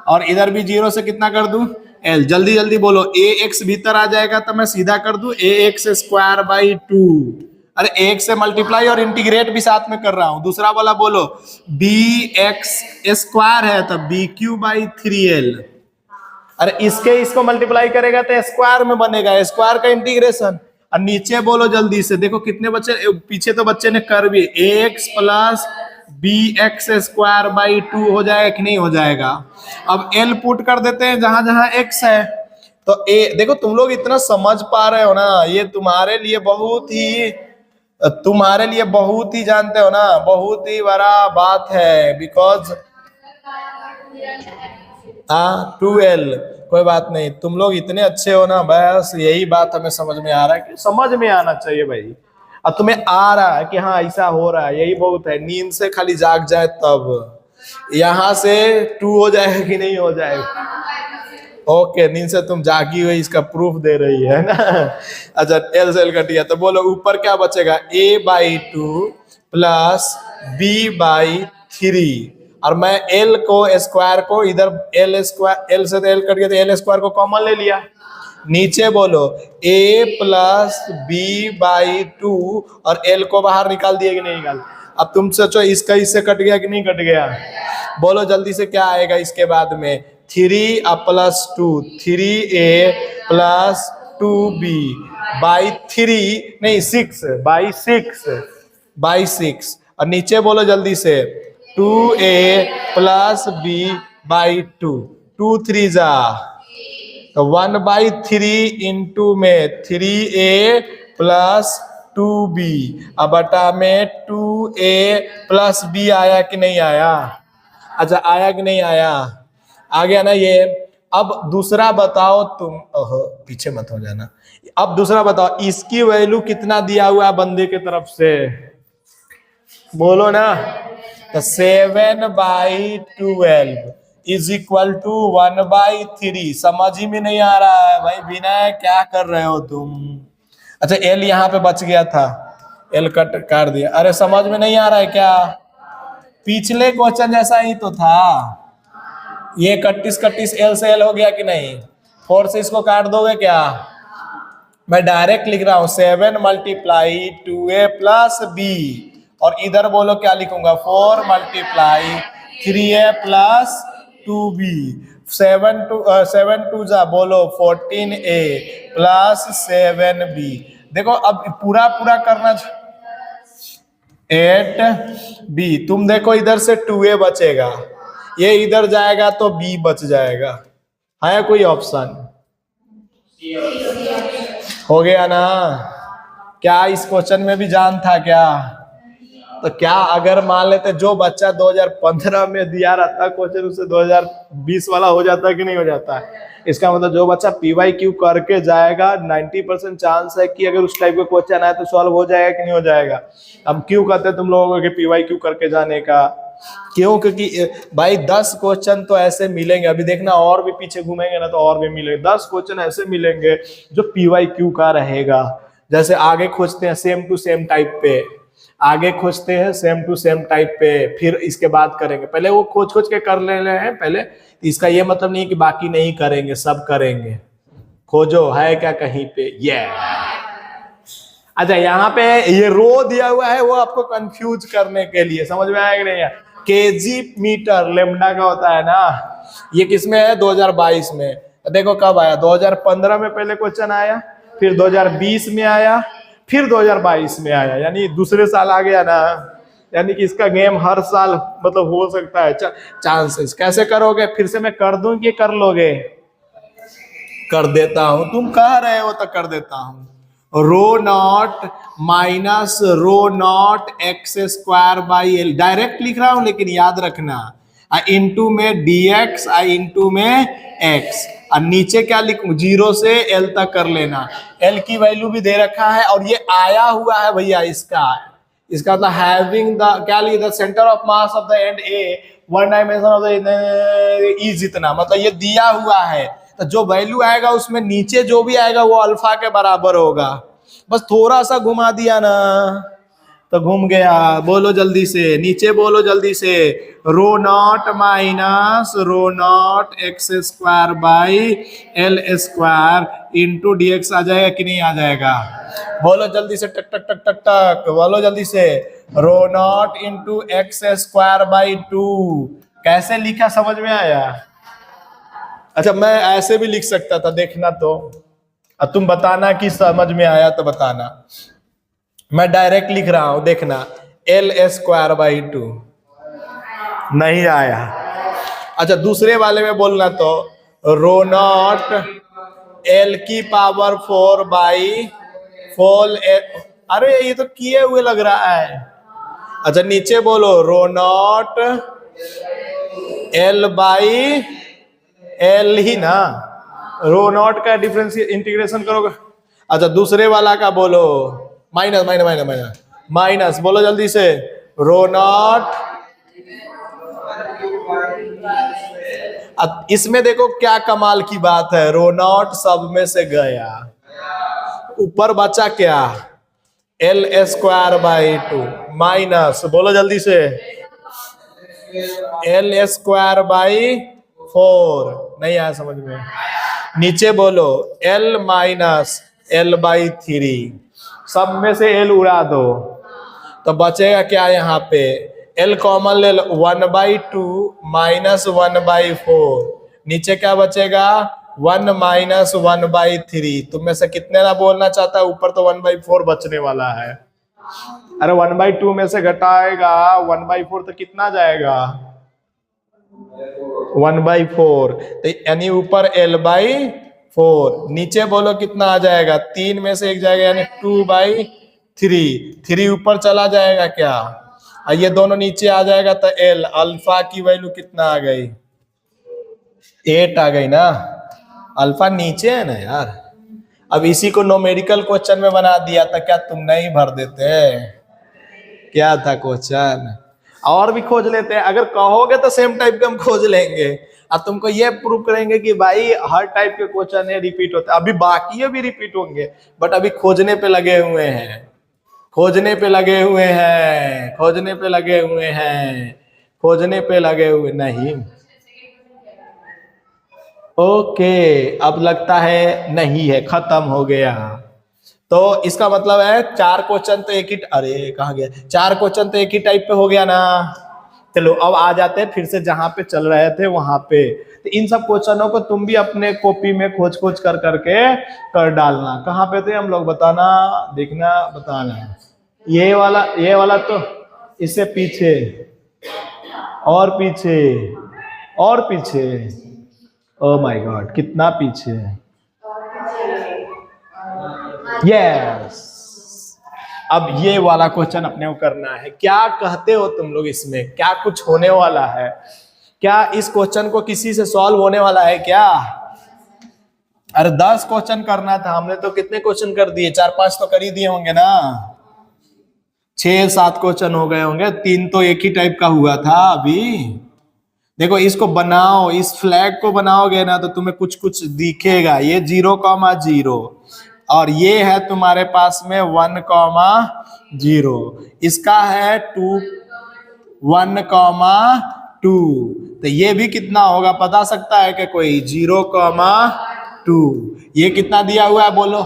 और इधर भी 0 से कितना कर दूं, L। जल्दी जल्दी बोलो, AX भीतर आ जाएगा तो मैं सीधा कर दूं AX²/2। अरे एक से मल्टीप्लाई और इंटीग्रेट भी साथ में कर रहा हूं। दूसरा वाला बोलो, BX² है तो BQ/3L। अरे इसको मल्टीप्लाई करेगा तो स्क्वायर में बनेगा, स्क्वायर का इंटीग्रेशन। और नीचे बोलो जल्दी से, देखो कितने बच्चे, पीछे तो बच्चे ने कर भी, AX प्लस BX²/2 हो जाएगा कि नहीं हो जाएगा। अब L पुट कर देते हैं जहां जहां X है, तो ए देखो तुम लोग इतना समझ पा रहे हो ना, ये तुम्हारे लिए बहुत ही जानते हो ना, बहुत ही बड़ा बात है। बिकॉज 2L कोई बात नहीं, तुम लोग इतने अच्छे हो ना, बस यही बात हमें समझ में आ रहा है कि समझ में आना चाहिए भाई। अब तुम्हें आ रहा है कि हाँ ऐसा हो रहा है, यही बहुत है। नींद से खाली जाग जाए तब यहां से 2 हो जाएगा कि नहीं हो जाएगा। ओके, नींद से तुम जागी हुई इसका प्रूफ दे रही है ना। अच्छा, L से L कट गया, तो बोलो ऊपर क्या बचेगा, A/2 प्लस B/3। और मैं L को स्क्वायर को इधर L से तो L कट गया, तो L² को कॉमन ले लिया। नीचे बोलो A प्लस B/2 और L को बाहर निकाल दिया कि नहीं निकाल। अब तुम सोचो इसका इससे कट गया कि नहीं कट गया। बोलो जल्दी से क्या आएगा इसके बाद में, 3+2 3A प्लस 2B/3 नहीं 6 और नीचे बोलो जल्दी से 2A प्लस B/2 2 3 जा 1/3 इंटू में 3A प्लस 2B अब बटा में 2A प्लस B आया कि नहीं आया। अच्छा आया कि नहीं आया, आ गया ना ये। अब दूसरा बताओ तुम, पीछे मत हो जाना। अब दूसरा बताओ, इसकी वैल्यू कितना दिया हुआ है बंदे के तरफ से, बोलो ना। तो 7/12 इज इक्वल टू 1/3। समझ ही में नहीं आ रहा है भाई, विनय क्या कर रहे हो तुम। अच्छा L यहाँ पे बच गया था, L कट काट दिया। अरे समझ में नहीं आ रहा है क्या, पिछले क्वेश्चन जैसा ही तो था। ये 31 L से L हो गया कि नहीं, 4 से इसको काट दोगे क्या। मैं डायरेक्ट लिख रहा हूं 7 × 2A प्लस B, और इधर बोलो क्या लिखूंगा 4 × 3A प्लस 2B। 7 2 जा बोलो 14A प्लस 7B। देखो अब पूरा करना 8B। तुम देखो इधर से 2A बचेगा, ये इधर जाएगा तो B बच जाएगा। है कोई ऑप्शन, हो गया ना। क्या इस क्वेश्चन में भी जान था क्या। तो क्या अगर मान लेते जो बच्चा 2015 में दिया रहता क्वेश्चन उसे 2020 वाला हो जाता कि नहीं हो जाता है। इसका मतलब जो बच्चा PYQ करके जाएगा 90% चांस है कि अगर उस टाइप का क्वेश्चन आए तो सॉल्व हो जाएगा कि नहीं हो जाएगा। अब क्यों कहते हैं तुम लोगों को PYQ करके जाने का, क्यों, क्योंकि भाई 10 क्वेश्चन तो ऐसे मिलेंगे। अभी देखना और भी पीछे घूमेंगे ना तो और भी मिलेंगे। 10 क्वेश्चन ऐसे मिलेंगे जो PYQ का रहेगा। जैसे आगे खोजते हैं सेम टू सेम टाइप पे, आगे खोजते हैं सेम टू सेम टाइप पे, फिर इसके बाद करेंगे। पहले वो खोज के कर ले रहे हैं पहले, इसका ये मतलब नहीं कि बाकी नहीं करेंगे, सब करेंगे। खोजो है क्या कहीं पे, ये अच्छा यहाँ पे ये रो दिया हुआ है वो आपको कंफ्यूज करने के लिए, समझ में आया कि नहीं। केजी मीटर लेमडा का होता है ना, ये किसमें है 2022 में। देखो कब आया, 2015 में पहले क्वेश्चन आया, फिर 2020 में आया, फिर 2022 में आया, यानी दूसरे साल आ गया ना। यानी कि इसका गेम हर साल मतलब हो सकता है चांसेस। कैसे करोगे, फिर से मैं कर दूं कि कर लोगे? कर देता हूं, तुम कह रहे हो तो कर देता हूं। Rho naught minus rho naught X square by L, direct लिख रहा हूं लेकिन याद रखना इंटू में dx इंटू में x, और नीचे क्या लिखूं, 0 से l तक कर लेना। l की वैल्यू भी दे रखा है और ये आया हुआ है भैया, इसका मतलब हैविंग द क्या लिखे, the centre of mass of the end A one dimension of the E, जितना मतलब ये दिया हुआ है, तो जो वैल्यू आएगा उसमें नीचे जो भी आएगा वो अल्फा के बराबर होगा। बस थोड़ा सा घुमा दिया ना तो घूम गया। बोलो जल्दी से, नीचे बोलो जल्दी से। Rho naught minus rho naught X square by L square into D X आ जाएगा कि नहीं आ जाएगा? बोलो जल्दी से, टक टक टक टक टक बोलो जल्दी से। Rho naught into X square by 2 कैसे लिखा, समझ में आया? अच्छा, मैं ऐसे भी लिख सकता था, देखना तो, अब तुम बताना कि समझ में आया तो बताना। मैं डायरेक्ट लिख रहा हूं, देखना, एल स्क्वायर बाई 2 नहीं आया। अच्छा, दूसरे वाले में बोलना तो रो नॉट एल की पावर 4 बाई 4, अरे ये तो किए हुए लग रहा है। अच्छा, नीचे बोलो रो नॉट एल बाई एल ही ना, रो नॉट का डिफरेंस इंटीग्रेशन करोगे। अच्छा, दूसरे वाला का बोलो minus minus minus minus minus, बोलो जल्दी से। रो नॉट, इसमें देखो क्या कमाल की बात है, रो नॉट सब में से गया, ऊपर बचा क्या, एल स्क्वायर बाई 2 माइनस, बोलो जल्दी से, एल स्क्वायर बाई 4 नहीं आया समझ में। नीचे बोलो एल माइनस एल बाई 3, सब में से एल उड़ा दो तो बचेगा क्या, यहाँ पे एल कॉमन ले लो, 1/2 माइनस 1/4, नीचे क्या बचेगा 1 माइनस 1/3। तुम में से कितने ना बोलना चाहता है, ऊपर तो 1/4 बचने वाला है। अरे 1/2 में से घटाएगा 1/4 तो कितना जाएगा, 1/4, तो यानी ऊपर l/4, नीचे बोलो कितना आ जाएगा, 3 में से एक जाएगा यानी 2/3, 3 ऊपर चला जाएगा क्या, और ये दोनों नीचे आ जाएगा तो l, अल्फा की वैल्यू कितना आ गई, 8 आ गई ना, अल्फा नीचे है ना यार। अब इसी को न्यूमेरिकल क्वेश्चन में बना दिया था, क्या तुम नहीं भर देते? क्या था क्वेश्चन, और भी खोज लेते हैं, अगर कहोगे तो सेम टाइप के हम खोज लेंगे, अब तुमको ये प्रूव करेंगे कि भाई हर टाइप के क्वेश्चन है रिपीट होते हैं, अभी बाकी भी रिपीट होंगे, बट अभी खोजने पे लगे हुए हैं, खोजने पे लगे हुए हैं, खोजने पे लगे हुए हैं, खोजने पे लगे हुए नहीं। ओके, अब लगता है नहीं है, खत्म हो गया। तो इसका मतलब है 4 क्वेश्चन तो एक ही, अरे कहाँ गया, 4 क्वेश्चन तो एक ही टाइप पे हो गया ना। चलो अब आ जाते हैं फिर से जहां पे चल रहे थे वहां पे। तो इन सब क्वेश्चनों को तुम भी अपने कॉपी में खोज खोज कर करके कर डालना। कहाँ पे थे हम लोग, बताना, देखना, बताना। ये वाला तो इससे पीछे और पीछे और पीछे, ओ माय गॉड कितना पीछे है। यस, अब ये वाला क्वेश्चन अपने को करना है। क्या कहते हो तुम लोग, इसमें क्या कुछ होने वाला है क्या, इस क्वेश्चन को किसी से सॉल्व होने वाला है क्या? अरे 10 क्वेश्चन करना था, हमने तो कितने क्वेश्चन कर दिए, 4-5 तो कर ही दिए होंगे ना, 6-7 क्वेश्चन हो गए होंगे, 3 तो एक ही टाइप का हुआ था अभी। देखो इसको बनाओ, इस फ्लैग को बनाओगे ना तो तुम्हें कुछ कुछ दिखेगा, ये 0,0 और ये है तुम्हारे पास में 1,0, इसका है 1,2, तो ये भी कितना होगा बता सकता है कि कोई, 0,2, ये कितना दिया हुआ है बोलो,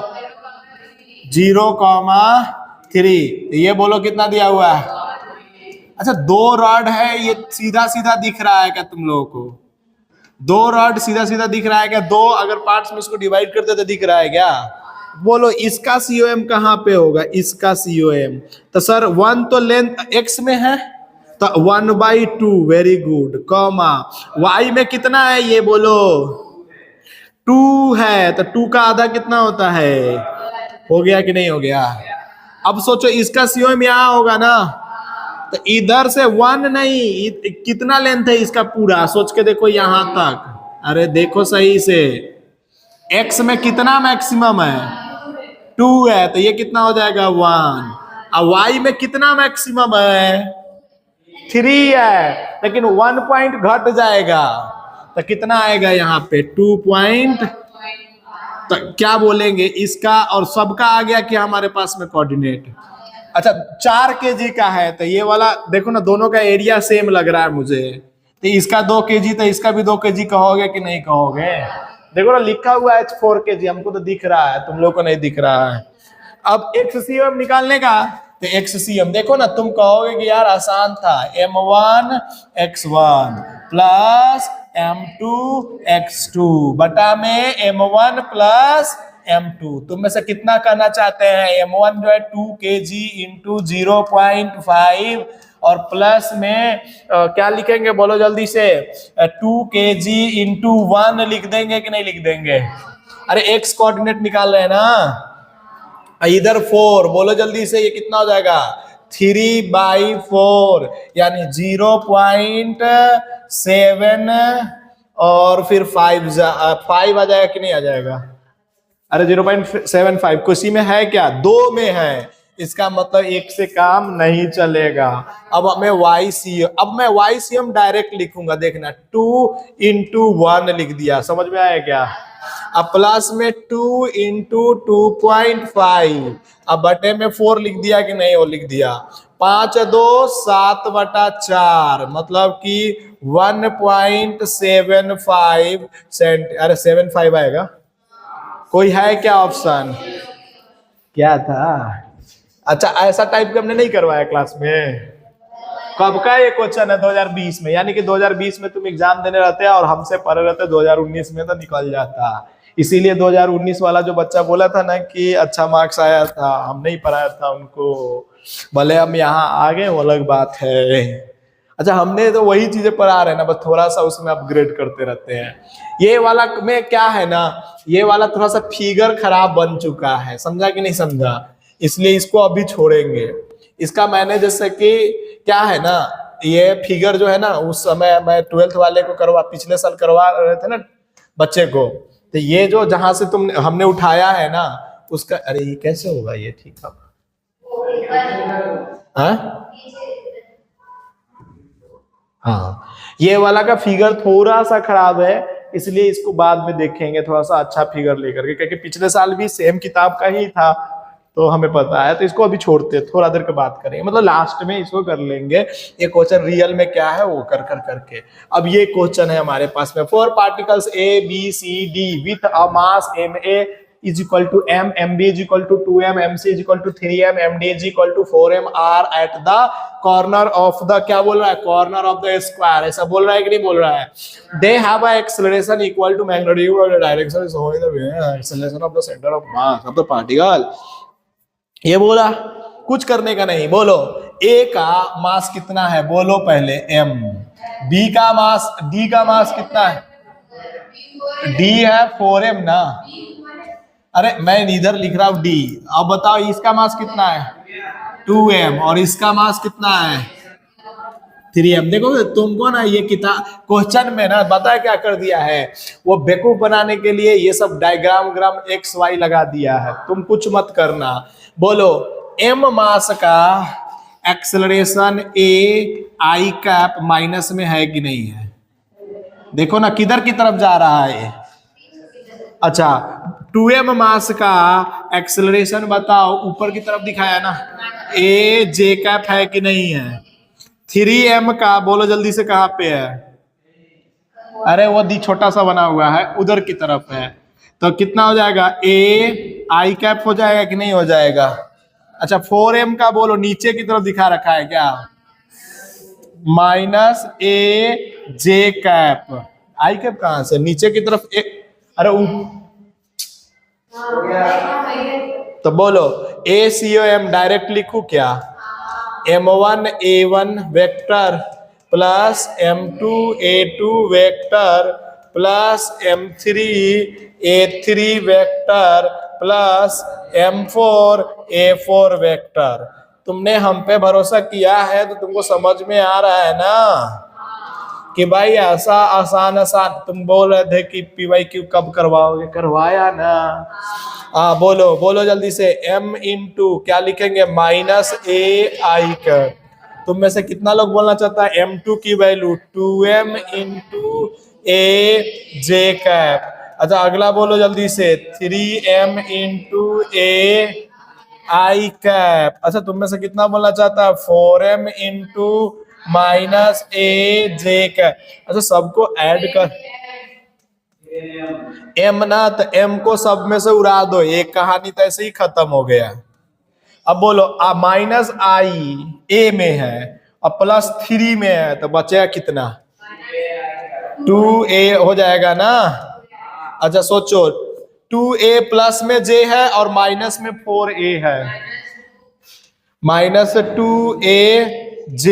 0,3, तो ये बोलो कितना दिया हुआ है। अच्छा 2 रॉड है, ये सीधा सीधा दिख रहा है क्या तुम लोगों को, 2 रॉड सीधा सीधा दिख रहा है क्या, 2 अगर पार्ट्स में इसको डिवाइड करते तो दिख रहा है क्या, बोलो इसका सीओएम कहाँ पे होगा, इसका सीओएम तो सर 1 तो लेंथ एक्स में है तो 1/2, वेरी गुड, कॉमा वाई में कितना है ये बोलो 2 है तो 2 का आधा कितना होता है, हो गया कि नहीं हो गया। अब सोचो इसका सीओएम यहाँ होगा ना तो इधर से 1 नहीं, कितना लेंथ है इसका पूरा, सोच के देखो यहां तक, अरे देखो सही से, एक्स में कितना मैक्सिमम है 2 है तो ये कितना हो जाएगा 1, और वाई में कितना मैक्सिमम है 3 है, लेकिन 1 पॉइंट घट जाएगा तो कितना आएगा यहाँ पे 2 पॉइंट, तो क्या बोलेंगे इसका और सबका आ गया कि हमारे पास में कोऑर्डिनेट। अच्छा 4 kg का है तो ये वाला देखो ना, दोनों का एरिया सेम लग रहा है मुझे, तो इसका 2 kg तो इसका भी 2 kg कहोगे कि नहीं कहोगे, देखो ना लिखा हुआ है 4 kg, हमको तो दिख रहा है, तुम लोग को नहीं दिख रहा है। अब एक्ससीएम निकालने का तो एक्ससीएम देखो ना, तुम कहोगे कि यार आसान था, m1 x1 plus m2 x2 बटा में m1 प्लस m2, तुम में से कितना करना चाहते हैं, m1 जो है 2 kg इंटू 0.5 और प्लस में क्या लिखेंगे बोलो जल्दी से, 2 kg इंटू 1 लिख देंगे कि नहीं लिख देंगे, अरे एक्स कोऑर्डिनेट निकाल रहे हैं ना, इधर 4 बोलो जल्दी से, ये कितना हो जाएगा 3/4 यानी 0.7 और फिर 5 आ जाएगा कि नहीं आ जाएगा, अरे 0.75 कुछ में है क्या, 2 में है, इसका मतलब 1 से काम नहीं चलेगा। अब मैं अब मैं YCM डायरेक्ट लिखूंगा, देखना 2 इंटू 1 लिख दिया, समझ में आया क्या, अब प्लस में 2 इंटू 2.5, अब बटे में 4 लिख दिया कि नहीं, वो लिख दिया, 5 2 7/4 मतलब कि 1.75 अरे 75 आएगा, कोई है क्या ऑप्शन, क्या था, अच्छा ऐसा टाइप का हमने नहीं करवाया क्लास में, कब का ये क्वेश्चन है 2020 में, यानी कि 2020 में तुम एग्जाम देने रहते हैं और हमसे पढ़े रहते 2019 में तो निकल जाता, इसीलिए 2019 वाला जो बच्चा बोला था ना कि अच्छा मार्क्स आया था, हम नहीं पढ़ाया था उनको, भले हम यहाँ आ गए वो अलग बात है। अच्छा हमने तो वही चीजें पढ़ा रहे हैं ना, बस थोड़ा सा उसमें अपग्रेड करते रहते हैं। ये वाला में क्या है ना, ये वाला थोड़ा सा फिगर खराब बन चुका है, समझा कि नहीं समझा, इसलिए इसको अभी छोड़ेंगे। इसका मैंने जैसे कि क्या है ना, ये फिगर जो है ना, उस समय मैं 12th वाले को पिछले साल करवा रहे थे ना बच्चे को, तो ये जो जहां से हमने उठाया है ना उसका, अरे ये कैसे होगा ये, ठीक है हाँ, ये वाला का फिगर थोड़ा सा खराब है, इसलिए इसको बाद में देखेंगे थोड़ा सा अच्छा फिगर लेकर के, क्योंकि पिछले साल भी सेम किताब का ही था तो हमें पता है, तो इसको अभी छोड़ते हैं, थोड़ा देर के बात करेंगे, मतलब लास्ट में इसको कर लेंगे, ये क्वेश्चन रियल में क्या है वो कर करके। अब ये क्वेश्चन है हमारे पास में, 4 particles A B C D with a mass Ma is equal to m, mb is equal to 2m, mc is equal to 3m, md is equal to 4m are at the corner of the, क्या बोल रहा है, corner of the square, ऐसा बोल रहा है कि नहीं बोल रहा है, they have a acceleration equal to magnitude of the direction is showing the acceleration of the center of mass of the particle, ये बोला कुछ करने का नहीं, बोलो A का मास कितना है बोलो पहले m, B का मास, D का मास कितना है, D है 4m ना, अरे मैं इधर लिख रहा हूं D, अब बताओ इसका मास कितना है 2m और इसका मास कितना है 3m। देखो तुमको ना ये किताब क्वेश्चन में ना पता है क्या कर दिया है, वो बेवकूफ बनाने के लिए ये सब डायग्राम ग्राम एक्स वाई लगा दिया है, तुम कुछ मत करना। बोलो m मास का acceleration a i cap minus में है कि नहीं है, देखो ना किधर की तरफ जा रहा है, अच्छा 2m मास का एक्सेलरेशन बताओ ऊपर की तरफ दिखाया ना, a j कैप है कि नहीं है, 3m का बोलो जल्दी से कहां पे है, अरे वो दी छोटा सा बना हुआ है उधर की तरफ है, तो कितना हो जाएगा a i कैप हो जाएगा कि नहीं हो जाएगा, अच्छा 4m का बोलो नीचे की तरफ दिखा रखा है क्या, minus a j cap, i cap कहां से नीचे की तरफ एक, अरे तो बोलो ACOM डायरेक्ट लिखूं क्या? M1 A1 vector plus M2 A2 vector plus M3 A3 vector plus M4 A4 vector. तुमने हम पे भरोसा किया है तो तुमको समझ में आ रहा है ना कि भाई ऐसा आसान आसान। तुम बोल रहे थे कि PYQ कब करवाओगे, करवाया ना। बोलो बोलो जल्दी से। M इंटू क्या लिखेंगे? माइनस AI कर। तुम में से कितना लोग बोलना चाहता है M2 की value 2M into AJ cap? अच्छा अगला बोलो जल्दी से 3M इंटू AI कैप। अच्छा तुम में से कितना बोलना चाहता है 4M into minus AJ cap? अच्छा सबको ऐड कर M ना, तो M को सब में से उड़ा दो, एक कहानी तो ऐसे ही खत्म हो गया। अब बोलो माइनस आई A में है और प्लस 3 में है तो बचेगा कितना? 2A हो जाएगा ना। अच्छा सोचो 2A प्लस में J है और माइनस में 4A है, माइनस 2AJ।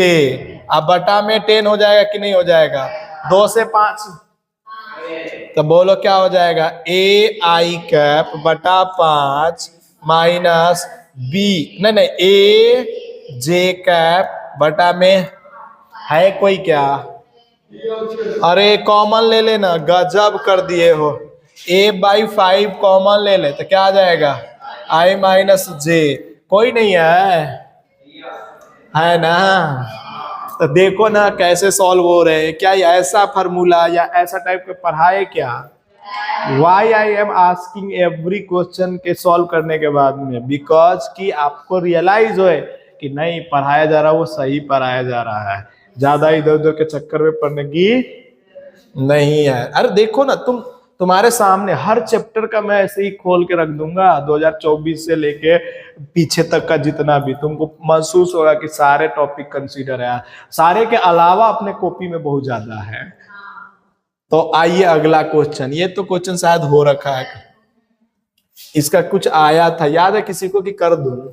अब बटा में 10 हो जाएगा कि नहीं हो जाएगा? 2 से 5 तो बोलो क्या हो जाएगा? AI कैप बटा 5 माइनस B नहीं AJ कैप बटा में है कोई क्या? अरे कॉमन ले लेना, गजब कर दिए हो। A/5 कॉमन ले ले तो क्या आ जाएगा? I minus J। कोई नहीं है ना? तो देखो ना कैसे सॉल्व हो रहे हैं। क्या ऐसा फार्मूला या ऐसा टाइप के पढ़ाए क्या? Why I am asking every question के सॉल्व करने के बाद में, बिकॉज कि आपको रियलाइज होए कि नहीं पढ़ाया जा रहा वो सही पढ़ाया जा रहा है, ज्यादा इधर उधर के चक्कर में पढ़ने की नहीं है। अरे देखो ना तुम्हारे सामने हर चैप्टर का मैं ऐसे ही खोल के रख दूंगा 2024 से लेके पीछे तक का जितना भी, तुमको महसूस होगा कि सारे टॉपिक कंसीडर है, सारे के अलावा अपने कॉपी में बहुत ज्यादा है। तो आइए अगला क्वेश्चन। ये तो क्वेश्चन शायद हो रखा है, इसका कुछ आया था, याद है किसी को कि कर दूं?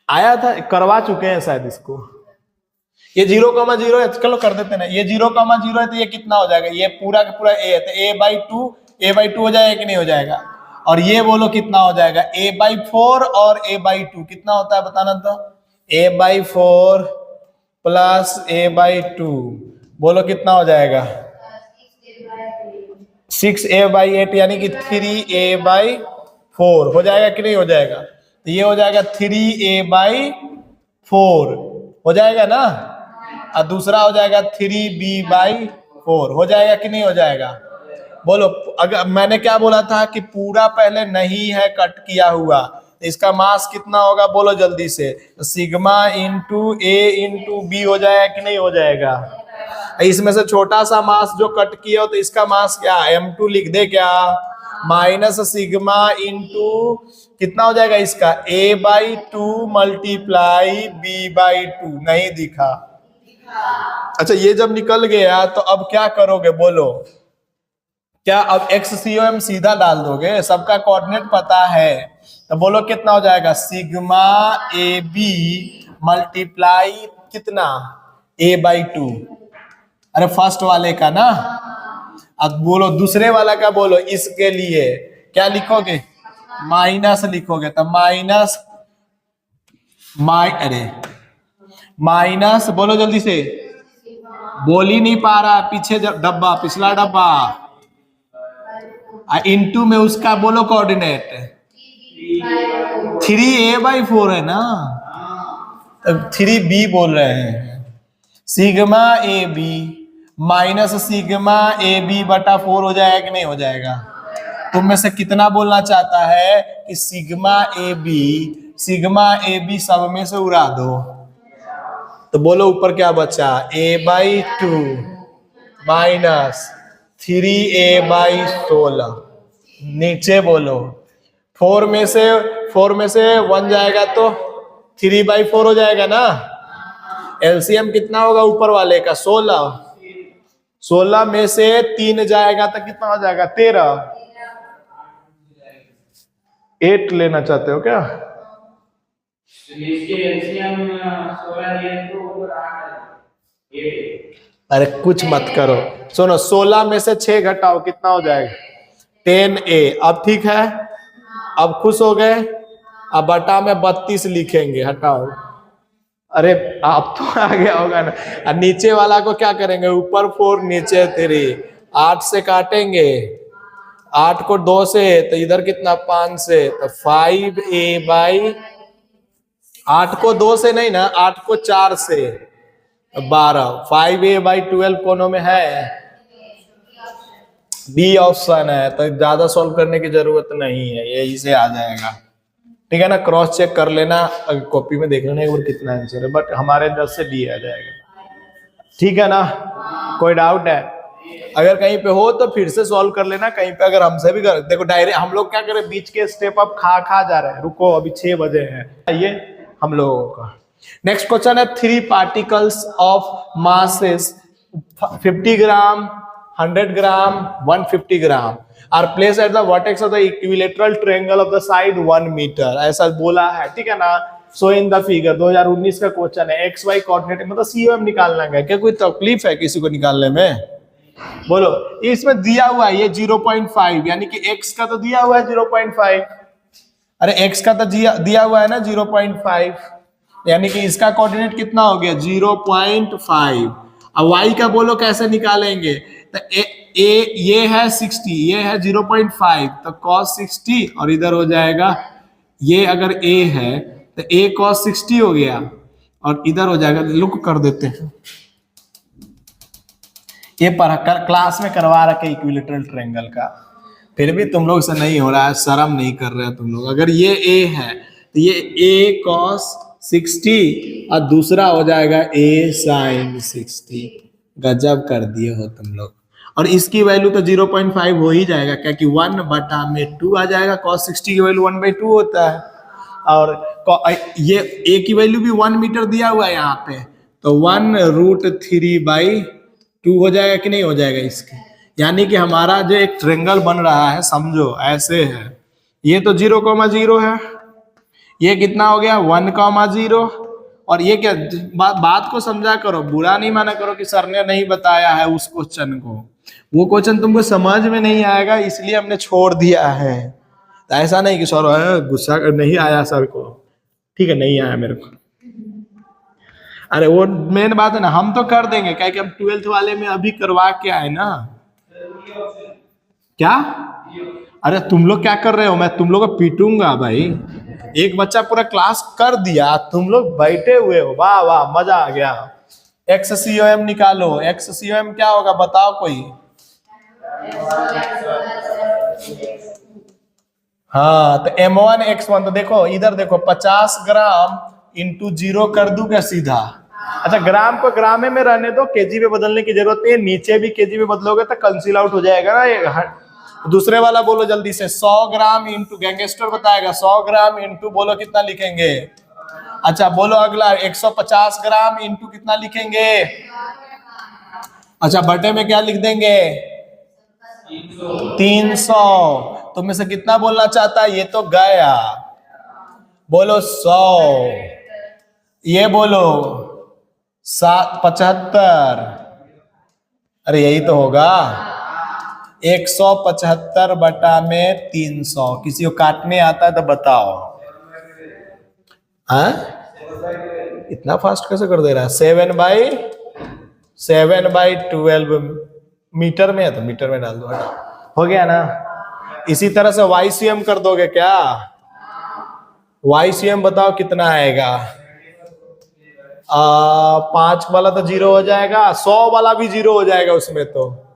आया था, करवा चुके हैं शायद इसको। ये 0,0 है, चलो कर देते ना। ये 0,0 है तो ये कितना हो जाएगा? ये पूरा का पूरा A है तो A/2 हो जाएगा कि नहीं हो जाएगा? और ये बोलो कितना हो जाएगा? A/4 और A/2 कितना होता है बताना तो? A/4 प्लस A/2 बोलो कितना हो जाएगा? 6A/8 यानी कि 3A/4 हो जाएगा कि नहीं हो जाएगा? तो ये हो जाएगा 3A/4 हो जाएगा ना, और दूसरा हो जाएगा 3B/4 हो जाएगा कि नहीं हो जाएगा? बोलो। अगर मैंने क्या बोला था कि पूरा पहले नहीं है कट किया हुआ, इसका मास कितना होगा बोलो जल्दी से? Sigma into A into B हो जाएगा कि नहीं हो जाएगा? इसमें से छोटा सा मास जो कट किया हो तो इसका मास क्या? M2 लिख दे क्या? माइनस सिग्मा इंटू कितना हो जाएगा इसका? A/2 मल्टीप्लाई B/2 नहीं दिखा। अच्छा ये जब निकल गया तो अब क्या करोगे बोलो? क्या अब XCOM सीधा डाल दोगे? सबका कोऑर्डिनेट पता है तो बोलो कितना हो जाएगा? सिग्मा AB मल्टीप्लाई कितना? A/2। अरे फर्स्ट वाले का ना। अब बोलो दूसरे वाला का बोलो। इसके लिए क्या लिखोगे? माइनस लिखोगे तो अरे माइनस बोलो जल्दी से। बोल ही नहीं पा रहा, पीछे डब्बा, पिछला डब्बा। इनटू में उसका बोलो कोऑर्डिनेट 3A/4 है ना, 3B बोल रहे हैं। Sigma AB minus sigma AB बटा 4 हो जाएगा कि नहीं हो जाएगा? तुम में से कितना बोलना चाहता है कि सिग्मा AB सब में से उड़ा दो? तो बोलो ऊपर क्या बचा? A/2 minus 3A/16। नीचे बोलो 4 में से 1 जाएगा तो 3/4 हो जाएगा ना। एलसीएम कितना होगा ऊपर वाले का? 16। 16 में से 3 जाएगा तो कितना हो जाएगा? 13। 8 लेना चाहते हो क्या? अरे कुछ मत करो, सुनो 16 में से 6 घटाओ, कितना हो जाएगा? 10a। अब ठीक है, अब खुश हो गए? अब बटा में 32 लिखेंगे, हटाओ। अरे आप तो आ गया होगा ना। और नीचे वाला को क्या करेंगे? ऊपर 4 नीचे 3, 8 से काटेंगे, 8 को 2 से, तो इधर कितना? 5 से, तो 5a/, 8 को 2 से नहीं ना, 8 को 4 से 12, 5a/12 कोनों में है, बी ऑप्शन है, तो ज्यादा सॉल्व करने की जरूरत नहीं है, यही से आ जाएगा। ठीक है ना, क्रॉस चेक कर लेना, कॉपी में देख लेना एक बार कितना आंसर है, बट हमारे 10 से डी आ जाएगा। ठीक है ना, कोई डाउट है? अगर कहीं पे हो तो फिर से सॉल्व कर लेना, कहीं पे अगर हमसे भी कर, देखो डायरेक्ट हम लोग क्या करें, बीच के स्टेप अप खा जा रहे हैं, रुको अभी 6 बजे हैं ये हम लोगों का। नेक्स्ट क्वेश्चन है, 3 particles of masses 50 gram, 100 gram, 150 gram are place at the vertex of the equilateral triangle of the side 1 metre, ऐसा बोला है। ठीक है ना, सो इन द फिगर 2019 का क्वेश्चन है, एक्स वाई कोऑर्डिनेट मतलब सीओएम निकालना है। क्या कोई तकलीफ है किसी को निकालने में? बोलो, इसमें दिया हुआ है ये 0.5, यानी कि x का तो दिया हुआ है 0.5, अरे x का तो दिया हुआ है ना 0.5, यानी कि इसका कोऑर्डिनेट कितना हो गया? 0.5। अब y का बोलो कैसे निकालेंगे? तो ये है 60, ये है 0.5, तो cos 60, और इधर हो जाएगा, ये अगर a है तो a cos 60 हो गया, और इधर हो जाएगा, लुक कर देते हैं, ये क्लास में करवा रखे इक्विलेटरल ट्रायंगल का, फिर भी तुम लोग से नहीं हो रहा है, शर्म नहीं कर रहे हो तुम लोग। अगर ये a है तो ये a cos 60 और दूसरा हो जाएगा a sin 60। गजब कर दिए हो तुम लोग। और इसकी वैल्यू तो 0.5 हो ही जाएगा, क्योंकि 1/2 आ जाएगा, cos 60 की वैल्यू 1/2 होता है, और ये a की वैल्यू भी 1 मीटर दिया हुआ है यहाँ पे, तो 1√3/2 हो जाएगा कि नहीं हो जाएगा इसके? यानी कि हमारा जो एक ट्रायंगल बन रहा है, समझो ऐसे है, ये तो 0,0 है, ये कितना हो गया? 1,0, और ये क्या, बात को समझा करो, बुरा नहीं माना करो कि सर ने नहीं बताया है उस क्वेश्चन को, वो क्वेश्चन तुमको समझ में नहीं आएगा इसलिए हमने छोड़ दिया है। तो ऐसा नहीं कि सर गुस्सा नहीं आया सर को, ठीक है, नहीं आया मेरे को, अरे वो मेन बात है ना, हम तो कर देंगे, क्या कि हम 12th वाले में अभी करवा के आए ना। क्या? अरे तुम लोग क्या कर रहे हो, मैं तुम लोग को पीटूंगा भाई। एक बच्चा पूरा क्लास कर दिया, तुम लोग बैठे हुए हो, वाह वाह मजा आ गया। XCOM निकालो, XCOM क्या होगा बताओ कोई? हाँ, तो M1 X1, तो देखो इधर देखो, 50 ग्राम इंटू 0 कर दूं क्या सीधा? अच्छा, ग्राम को ग्रामे में रहने दो, केजी में बदलने की जरूरत नहीं है, नीचे भी केजी में बदलोगे तो कैंसिल आउट हो जाएगा ना ये। दूसरे वाला बोलो जल्दी से, 100 ग्राम इंटू, गैंगस्टर बताएगा, 100 ग्राम इंटू बोलो कितना लिखेंगे? अच्छा बोलो अगला, 150 ग्राम इंटू कितना लिखेंगे? अच्छा, बटे में क्या लिख देंगे? 300। तुम में से कितना बोलना चाहता है? ये तो गया, बोलो 100, ये बोलो 75, अरे यही तो होगा, 175 बटा में 300। किसी को काटने आता है तो बताओ, हाँ इतना फास्ट कैसे कर दे रहा है? 7/12 मीटर में है तो मीटर में डाल दो, हटा, हो गया ना। इसी तरह से YCM कर दोगे क्या? YCM बताओ कितना आएगा? 5 वाला तो 0 हो जाएगा, 100 वाला भी 0 हो जाएगा उसमें, तो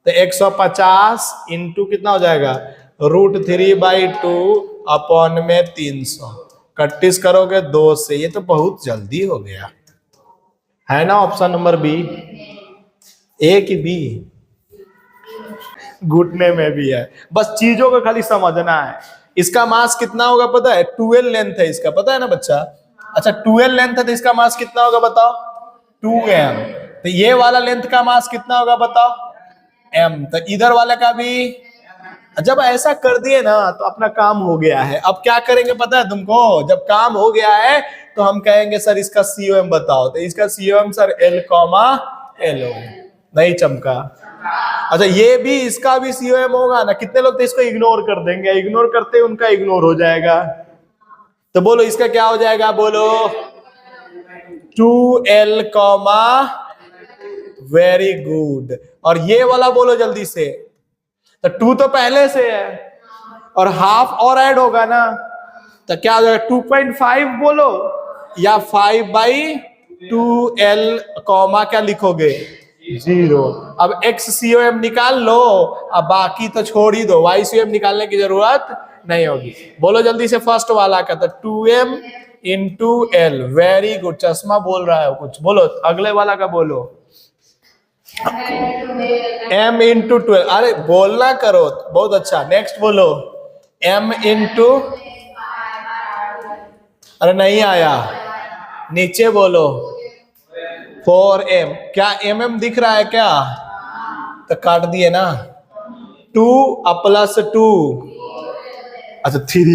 150 इंटू कितना हो जाएगा? √3/2 अपॉन में 300, 31 करोगे 2 से, ये तो बहुत जल्दी हो गया है ना। ऑप्शन नंबर बी, ए की बी? घुटने में भी है, बस चीजों को खाली समझना है। इसका मास कितना होगा पता है? 12 लेंथ है इसका, पता है ना बच्चा? अच्छा 12 लेंथ है तो इसका मास कितना होगा बताओ? 2m। तो ये वाला लेंथ का मास कितना होगा बताओ, m। तो इधर वाला का भी, जब ऐसा कर दिए ना तो अपना काम हो गया है। अब क्या करेंगे पता है तुमको, जब काम हो गया है तो हम कहेंगे सर इसका COM बताओ। तो इसका COM सर L, नहीं चमका। अच्छा ये भी, इसका भी COM होगा ना। कितने लोग तो इसको इग्नोर कर देंगे, इग्नोर करते उनका इग्नोर हो जाएगा। तो बोलो इसका क्या हो जाएगा, बोलो 2L, वेरी गुड। और ये वाला बोलो जल्दी से, तो 2 तो पहले से है और हाफ और ऐड होगा ना, तो क्या हो जाएगा 2.5 बोलो, या 5/2L, क्या लिखोगे 0। अब XCOM निकाल लो, अब बाकी तो छोड़ ही दो, YCOM निकालने की जरूरत नहीं होगी। बोलो जल्दी से फर्स्ट वाला का, तो 2m into L, very good. चश्मा बोल रहा है कुछ, बोलो अगले वाला का बोलो, m into 12, अरे बोलना करो, बहुत अच्छा। नेक्स्ट बोलो m into, अरे नहीं आया, नीचे बोलो 4m। क्या mm दिख रहा है क्या, तो काट दिए ना, 2 + 2, अच्छा 3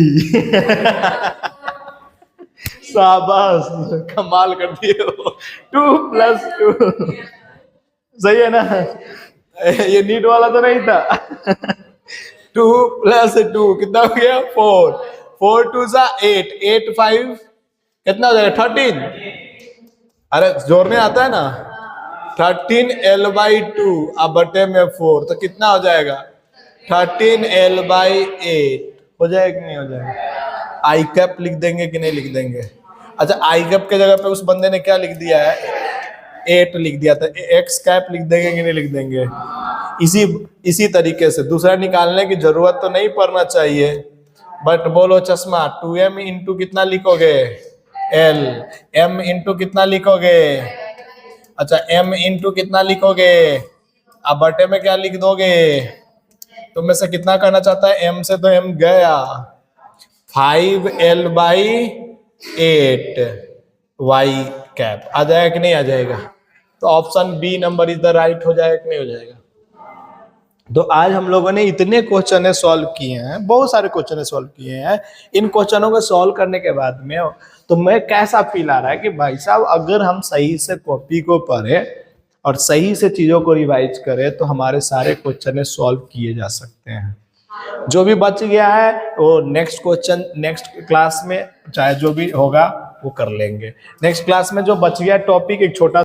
शाबाश, कमाल कर दिए हो, 2 + 2 सही है ना, ये नीट वाला तो नहीं था 2 + 2 कितना हो गया 4, 4 2 8, 8 5 कितना हो जाएगा 13। अरे जोड़ने आता है ना, 13L/2 अब बटे में 4, तो कितना हो जाएगा 13L/8 हो जाएगा कि नहीं हो जाएगा। आई कैप लिख देंगे कि नहीं लिख देंगे। अच्छा आई कैप के जगह पे उस बंदे ने क्या लिख दिया है, 8 लिख दिया था, एक्स कैप लिख देंगे कि नहीं लिख देंगे। इसी तरीके से दूसरा निकालने की जरूरत तो नहीं पड़ना चाहिए, बट बोलो चश्मा 2m इंटू कितना लिखोगे L, m इंटू कितना लिखोगे, अच्छा m इंटू कितना लिखोगे, अब बटे में क्या लिख दोगे, तुम में से कितना करना चाहता है, m से तो m गया, 5L/8 y कैप आ जाएगा कि नहीं आ जाएगा। तो option B number is the right हो जाएगा कि नहीं हो जाएगा। तो आज हम लोगों ने इतने क्वेश्चन सॉल्व किए हैं, बहुत सारे क्वेश्चन सॉल्व किए हैं। इन क्वेश्चनों को सॉल्व करने के बाद में तो मैं कैसा फील आ रहा है कि भाई साहब अगर हम सही से कॉपी को पढ़े और सही से चीजों को रिवाइज करें तो हमारे सारे क्वेश्चन सॉल्व किए जा सकते हैं। जो भी बच गया है वो नेक्स्ट क्वेश्चन नेक्स्ट क्लास में चाहे जो भी होगा वो कर लेंगे। नेक्स्ट क्लास में जो बच गया टॉपिक एक छोटा